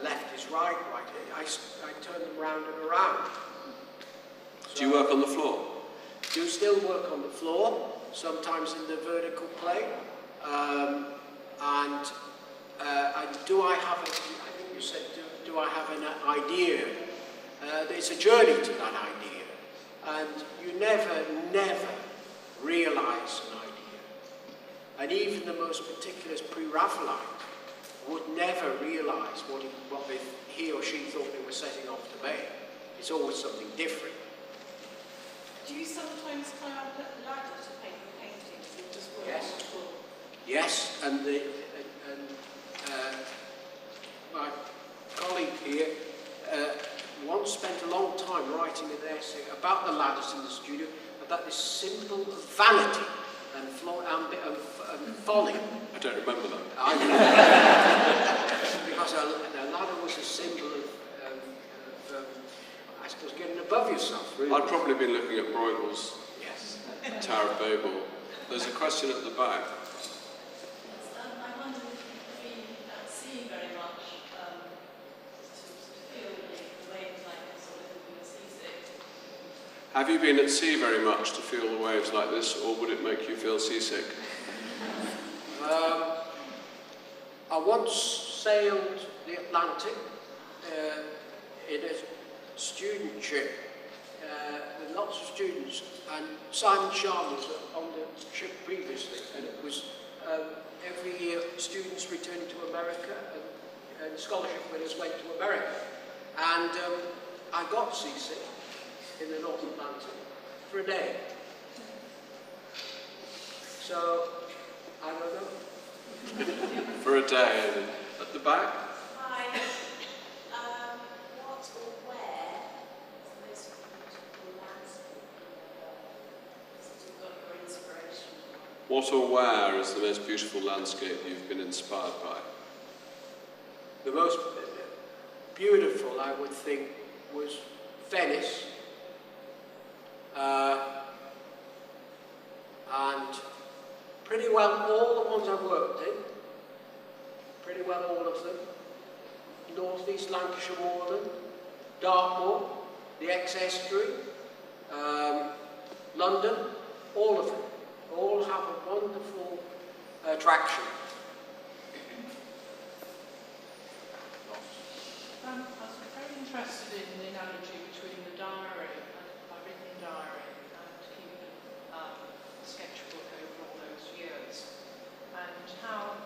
left is right, right. I turn them round and around. So do you work on the floor? Do still work on the floor, sometimes in the vertical plane. Do I have, I think you said, do I have an idea? It's a journey to that idea. And you never realise an idea. And even the most meticulous pre-Raphaelite would never realise what he or she thought they were setting off to make. It's always something different. Do you sometimes climb up a ladder to paint the paintings or just work Yes. on the floor? Yes, and my colleague here once spent a long time writing an essay about the ladders in the studio, about this symbol of vanity and folly. I don't remember that. Because a ladder was a symbol of I suppose, getting above yourself, really. I'd probably been looking at Bruegel's Yes. Tower of Babel. There's a question at the back. I wonder if you've been at sea very much to feel the waves like this, or if you've been seasick. Have you been at sea very much to feel the waves like this, or would it make you feel seasick? I once sailed the Atlantic in a student ship with lots of students, and Simon Sharma was on the ship previously, and it was every year students returning to America, and scholarship winners went to America. And I got seasick in the North Atlantic for a day. So, I don't know. For a day. At the back? Hi. What or where is the most beautiful landscape you've got your inspiration from? What or where is the most beautiful landscape you've been inspired by? The most beautiful, I would think, was Venice. And pretty well all the ones I've worked in, pretty well all of them. North East Lancashire Moorland, Dartmoor, the ex-estuary, London, all of them. All have a wonderful attraction. I was very interested in the analogy between the diary, my written diary, and keeping a sketchbook over all those years, and how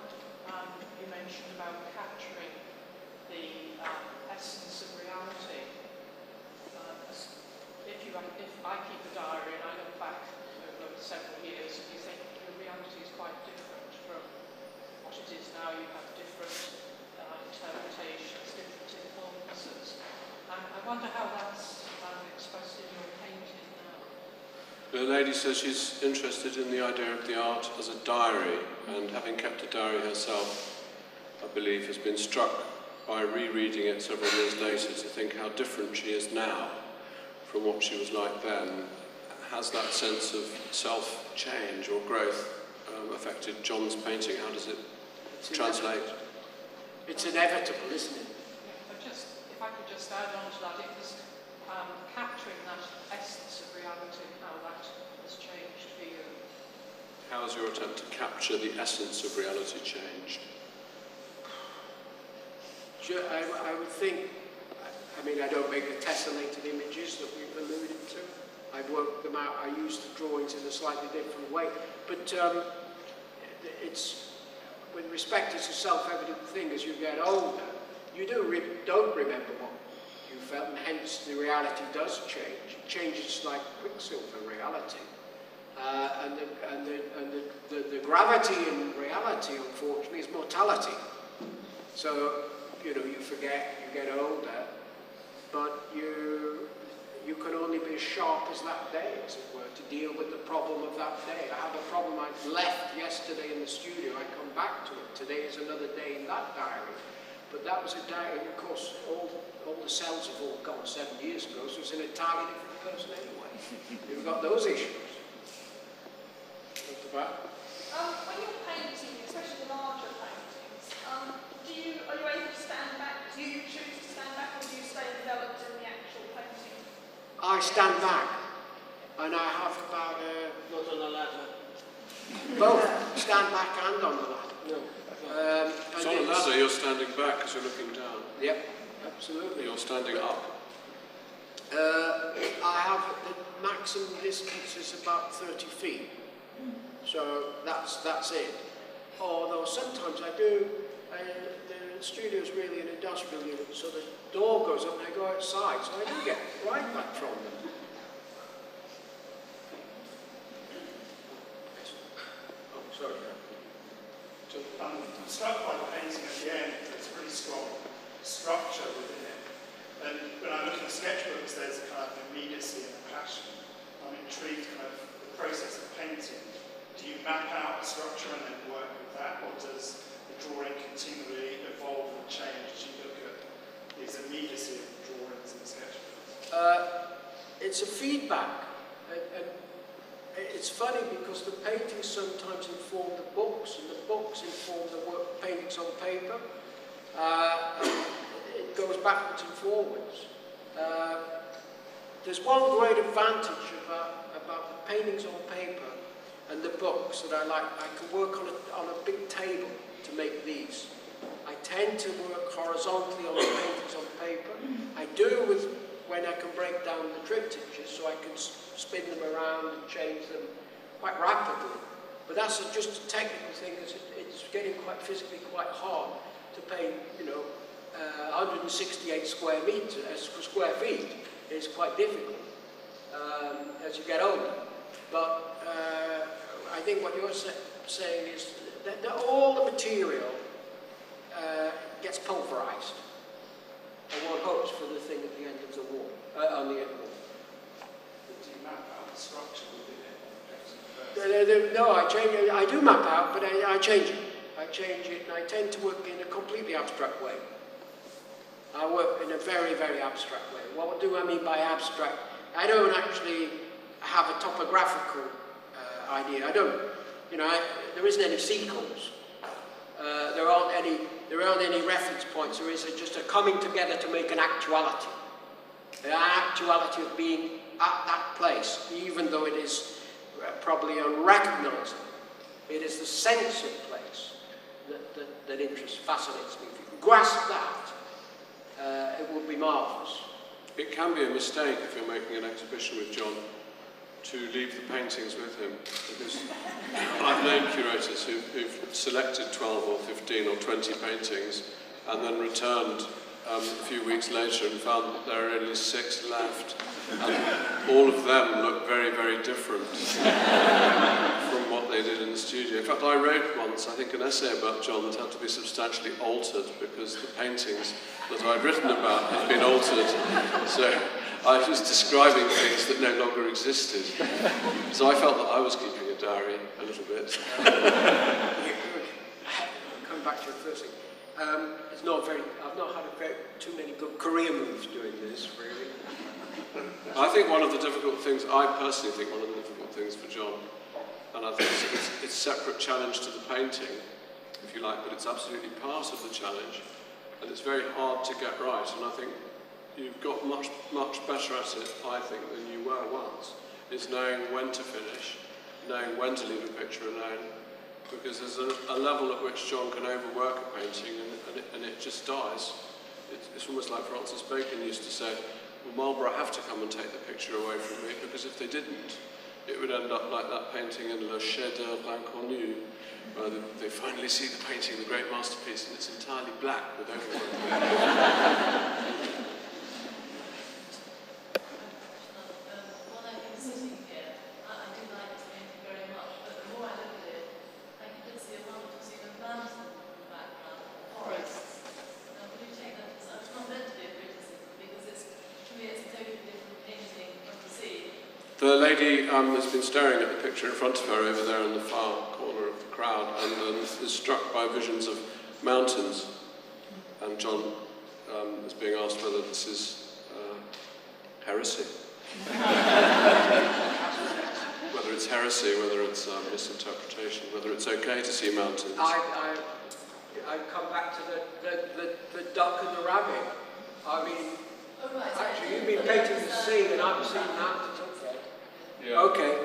you mentioned about capturing the essence of reality. If I keep a diary and I look back over several years, and you think the reality is quite different from what it is now, you have different interpretations, different influences. I wonder how that's expressed in your painting now. The lady says she's interested in the idea of the art as a diary, and having kept a diary herself, I believe, has been struck by rereading it several years later to think how different she is now from what she was like then. Has that sense of self-change or growth affected John's painting? How does it translate? It's inevitable, isn't it? If I could just add on to that, it was capturing that essence of reality, how that has changed for you. How has your attempt to capture the essence of reality changed? I would think, I mean, I don't make the tessellated images that we've alluded to. I've worked them out, I use the drawings in a slightly different way. But it's, with respect, it's a self-evident thing. As you get older, you don't remember what you felt, and hence the reality does change. It changes like quicksilver reality. And the gravity in reality, unfortunately, is mortality. So, you know, you forget, you get older, but you can only be as sharp as that day, as it were, to deal with the problem of that day. I have a problem I left yesterday in the studio, I come back to it. Today is another day in that diary. But that was a diary, of course, all the cells have all gone 7 years ago, so it's an entirely different person anyway. You've got those issues. At the back. When you're painting, especially the larger paintings, are you able to stand back? Do you choose to stand back, or do you stay enveloped in the actual painting? I stand back, and I have about not on a ladder. Both, stand back and on the ladder. No. It's on a ladder, you're standing back because you're looking down. Yep, absolutely. You're standing up. I have the maximum distance is about 30 feet. So that's it. Although sometimes the studio is really an industrial unit, so the door goes up and I go outside, so I do get right back from them. Oh, sorry. So I'm struck by the painting at the end. There's a really strong structure within it. And when I look at the sketchbooks, there's a kind of immediacy and passion. I'm intrigued kind of the process of painting. Do you map out the structure and then work with that, or does the drawing continually evolve and change as you look at this immediacy of the drawings and the sketchbooks? It's a feedback. And it's funny because the paintings sometimes inform the books, and the books inform the paintings on paper. It goes backwards and forwards. There's one great advantage about the paintings on paper and the books that I like. I can work on a big table to make these. I tend to work horizontally on the paintings on paper. I do with when I can break down the triptychs, so I can spin them around and change them quite rapidly. But that's just a technical thing, because it's getting quite physically quite hard to paint, 168 square feet is quite difficult as you get older. But I think what you're saying is that all the material gets pulverized, and one hopes for the thing at the end of the wall, on the end wall. Do you map out the structure within it? No, I change it. I do map out, but I change it. I change it, and I tend to work in a completely abstract way. I work in a very, very abstract way. What do I mean by abstract? I don't actually have a topographical idea. I don't, there isn't any sequence. There aren't any reference points. There is just a coming together to make an actuality. The actuality of being at that place, even though it is probably unrecognizable. It is the sense of place that fascinates me. If you can grasp that, it would be marvellous. It can be a mistake if you're making an exhibition with John to leave the paintings with him, because I've known curators who've selected 12 or 15 or 20 paintings and then returned a few weeks later and found that there are only 6 left, and all of them look very, very different from what they did in the studio. In fact, I wrote once, I think, an essay about John that had to be substantially altered because the paintings that I'd written about had been altered. So I was describing things that no longer existed. So I felt that I was keeping a diary a little bit. Coming back to your first thing, I've not had too many good career moves doing this, really. I think one of the difficult things, I personally think one of the difficult things for John, and I think it's separate challenge to the painting, if you like, but it's absolutely part of the challenge, and it's very hard to get right, and I think you've got much, much better at it, I think, than you were once. It's knowing when to finish, knowing when to leave a picture alone, because there's a level at which John can overwork a painting and it just dies. It's almost like Francis Bacon used to say, well, Marlborough have to come and take the picture away from me, because if they didn't, it would end up like that painting in Le Chef-d'œuvre Inconnu, where they finally see the painting, the great masterpiece, and it's entirely black with overwork. When I've been sitting here, I do like this painting very much, but the more I look at it, I can see a wonderful scene of mountain in the background, forests. Now, would you take that as it's not meant to be a criticism, because to me it's a totally different painting from the sea. The lady has been staring at the picture in front of her over there in the far corner of the crowd, and is struck by visions of mountains. And John is being asked whether this is heresy. Whether it's heresy, whether it's misinterpretation, whether it's okay to see mountains. I come back to the duck and the rabbit. I mean, Oh, right, so actually, you've been painting the sea and I'm seeing mountains. Okay. Yeah. Okay.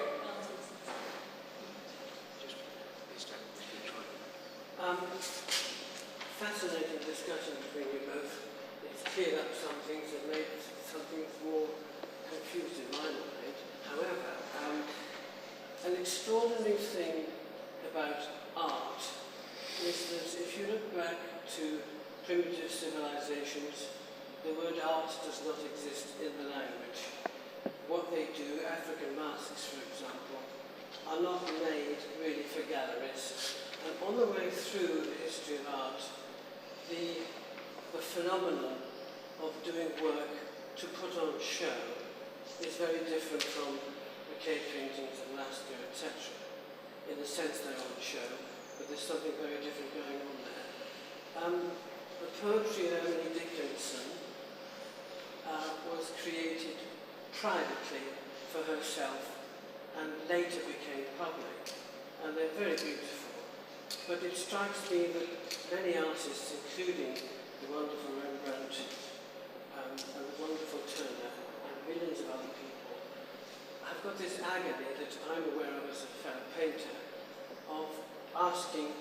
Fascinating discussion between you both. It's clear that some things have made some things more confused in my knowledge. However, an extraordinary thing about art is that if you look back to primitive civilizations, the word art does not exist in the language. What they do, African masks for example, are not made really for galleries. And on the way through the history of art, the phenomenon of doing work to put on show is very different from the cave paintings of Lascaux, etc. In the sense they're on show, but there's something very different going on there. The poetry of Emily Dickinson was created privately for herself and later became public, and they're very beautiful. But it strikes me that many artists, including the wonderful Rembrandt and the wonderful Turner and millions of other people, have got this agony that I'm aware of as a fellow painter of asking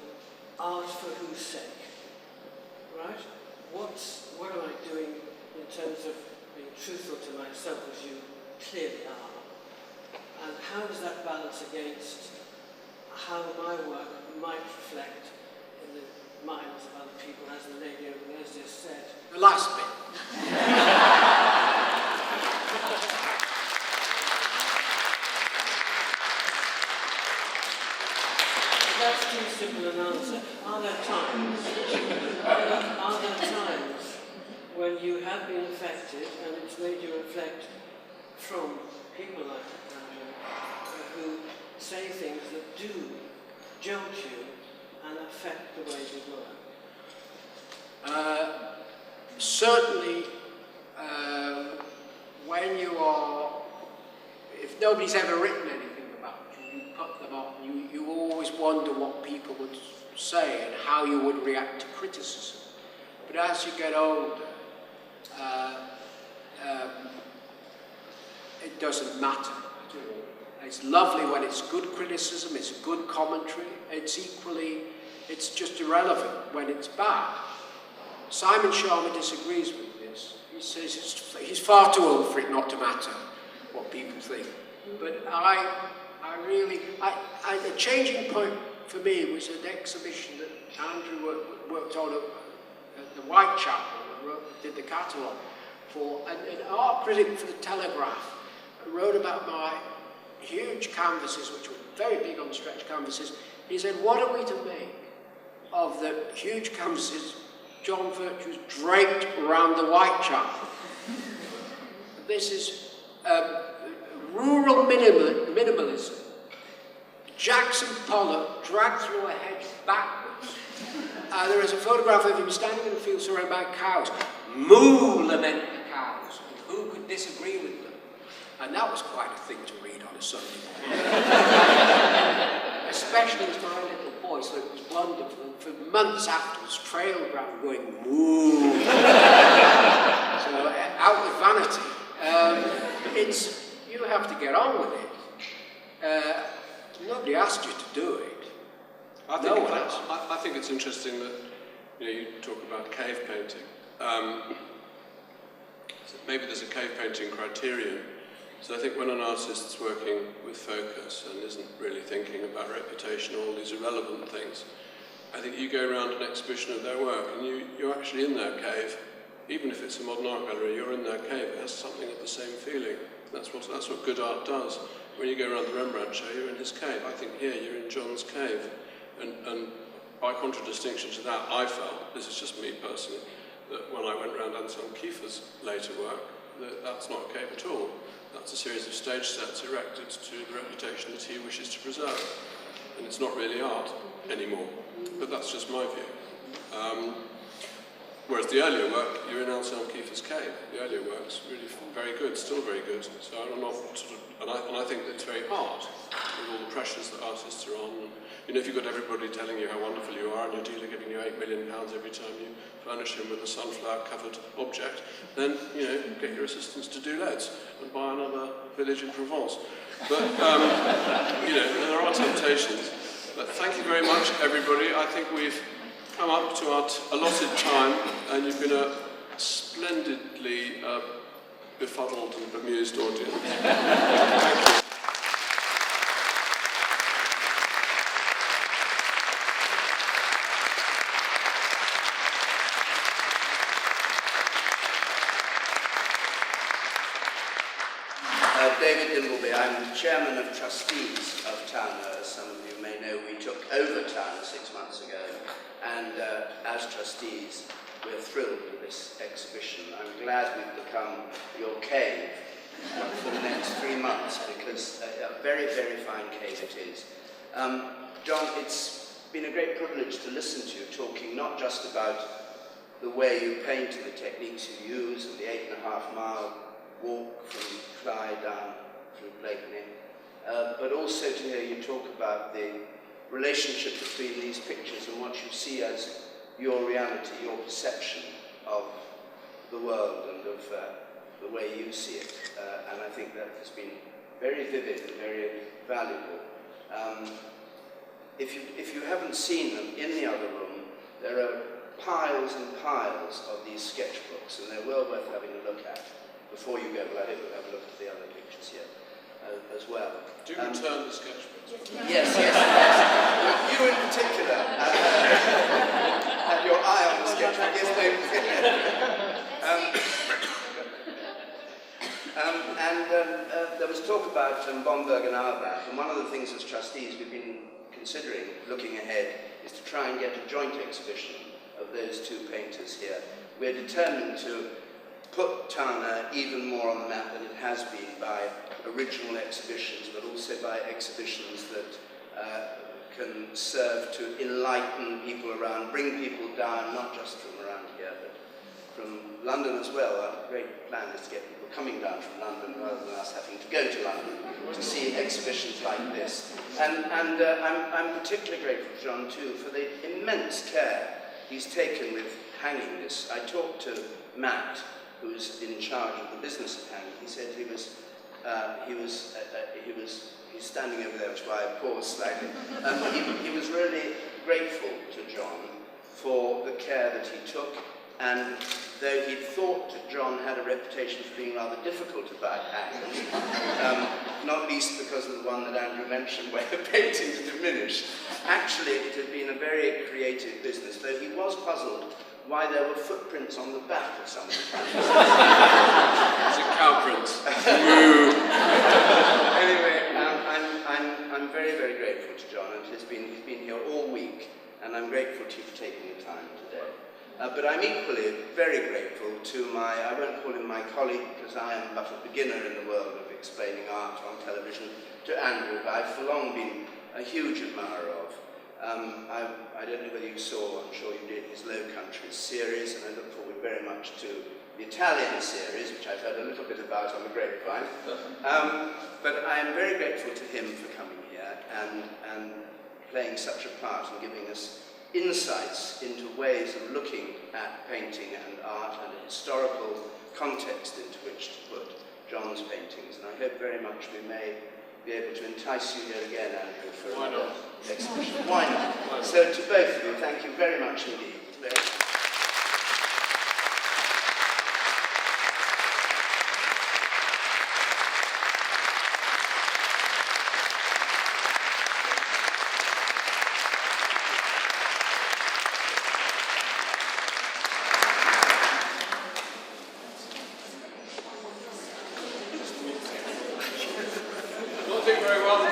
art for whose sake, right? What am I doing in terms of being truthful to myself, as you clearly are? And how does that balance against how my work might reflect in the minds of other people, as the lady over there has just said? The last bit. That's too simple an answer. Are there times when you have been affected and it's made you reflect from people like Andrew who say things that do jolt you and affect the way you work? Certainly, when you are, if nobody's ever written anything about you, you put them up, you always wonder what people would say and how you would react to criticism. But as you get older, it doesn't matter at all. It's lovely when it's good criticism, it's good commentary. It's just irrelevant when it's bad. Simon Sharma disagrees with this. He says he's far too old for it not to matter what people think. But the changing point for me was an exhibition that Andrew worked on at the Whitechapel and did the catalogue for, and an art critic for the Telegraph wrote about my huge canvases, which were very big on stretch canvases. He said, what are we to make of the huge canvases John Virtue's draped around the Whitechapel? This is rural minimalism. Jackson Pollock dragged through a hedge backwards. There is a photograph of him standing in a field surrounded by cows. Moo, lament the cows, and who could disagree with them? And that was quite a thing to read on a Sunday morning. Especially as my little boy, so it was wonderful. And for months afterwards, trailed around going moo. So out with vanity. You have to get on with it. Nobody asked you to do it. I think it's interesting that you talk about cave painting. So maybe there's a cave painting criterion. So I think when an artist's working with focus and isn't really thinking about reputation or all these irrelevant things, I think you go around an exhibition of their work and you're actually in their cave. Even if it's a modern art gallery, you're in their cave. It has something of the same feeling. That's what good art does. When you go around the Rembrandt show, you're in his cave. I think here you're in John's cave. And by contradistinction to that, I felt, this is just me personally, that when I went around Anselm Kiefer's later work, that's not a cave at all. That's a series of stage sets erected to the reputation that he wishes to preserve. And it's not really art anymore. But that's just my view. Whereas the earlier work, you're in Anselm Kiefer's cave. The earlier work's really very good, still very good. So I'm not and I think that it's very hard with all the pressures that artists are on. If you've got everybody telling you how wonderful you are and your dealer giving you £8 million every time you furnish him with a sunflower-covered object, then, get your assistants to do leads and buy another village in Provence. But, there are temptations. But thank you very much, everybody. I think we've come up to our allotted time, and you've been a splendidly befuddled and bemused audience. Thank you. David Dimbleby. I'm the chairman of trustees of Towner. As some of you may know, we took over Towner 6 months ago, and as trustees, we're thrilled with this exhibition. I'm glad we've become your cave for the next 3 months, because a very, very fine cave it is. John, it's been a great privilege to listen to you talking not just about the way you paint and the techniques you use, and the 8.5-mile walk from Clyde down through Blakeney, but also to hear you talk about the relationship between these pictures and what you see as your reality, your perception of the world and of the way you see it. And I think that has been very vivid and very valuable. If you haven't seen them in the other room, there are piles and piles of these sketchbooks, and they're well worth having a look at. Before you go, well, I hope you'll have a look at the other pictures here as well. Do you return the sketchbooks? Yes. You in particular had your eye on the sketchbook. Yes, there was talk about Bomberg and Auerbach, and one of the things as trustees we've been considering, looking ahead, is to try and get a joint exhibition of those two painters here. We're determined to put Towner even more on the map than it has been by original exhibitions, but also by exhibitions that can serve to enlighten people around, bring people down, not just from around here, but from London as well. Our great plan is to get people coming down from London rather than us having to go to London to see exhibitions like this. And I'm particularly grateful to John too for the immense care he's taken with hanging this. I talked to Matt, who's in charge of the business of hanging. He said he's standing over there, which is why I paused slightly. He was really grateful to John for the care that he took, and though he thought that John had a reputation for being rather difficult about hangings, not least because of the one that Andrew mentioned where the paintings diminished, actually it had been a very creative business, though he was puzzled why there were footprints on the back of some of the panels. It's a cow print. Anyway, I'm very, very grateful to John, and he's been here all week, and I'm grateful to you for taking the time today. But I'm equally very grateful to I won't call him my colleague, because I am but a beginner in the world of explaining art on television, to Andrew, who I've for long been a huge admirer of. I don't know whether you saw, I'm sure you did, his Low Countries series, and I look forward very much to the Italian series, which I've heard a little bit about on the grapevine. But I am very grateful to him for coming here and playing such a part and giving us insights into ways of looking at painting and art and a historical context into which to put John's paintings. And I hope very much we may be able to entice you here again, Andrew, for another exhibition. Why not? So to both of you, thank you very much indeed. Not doing very well.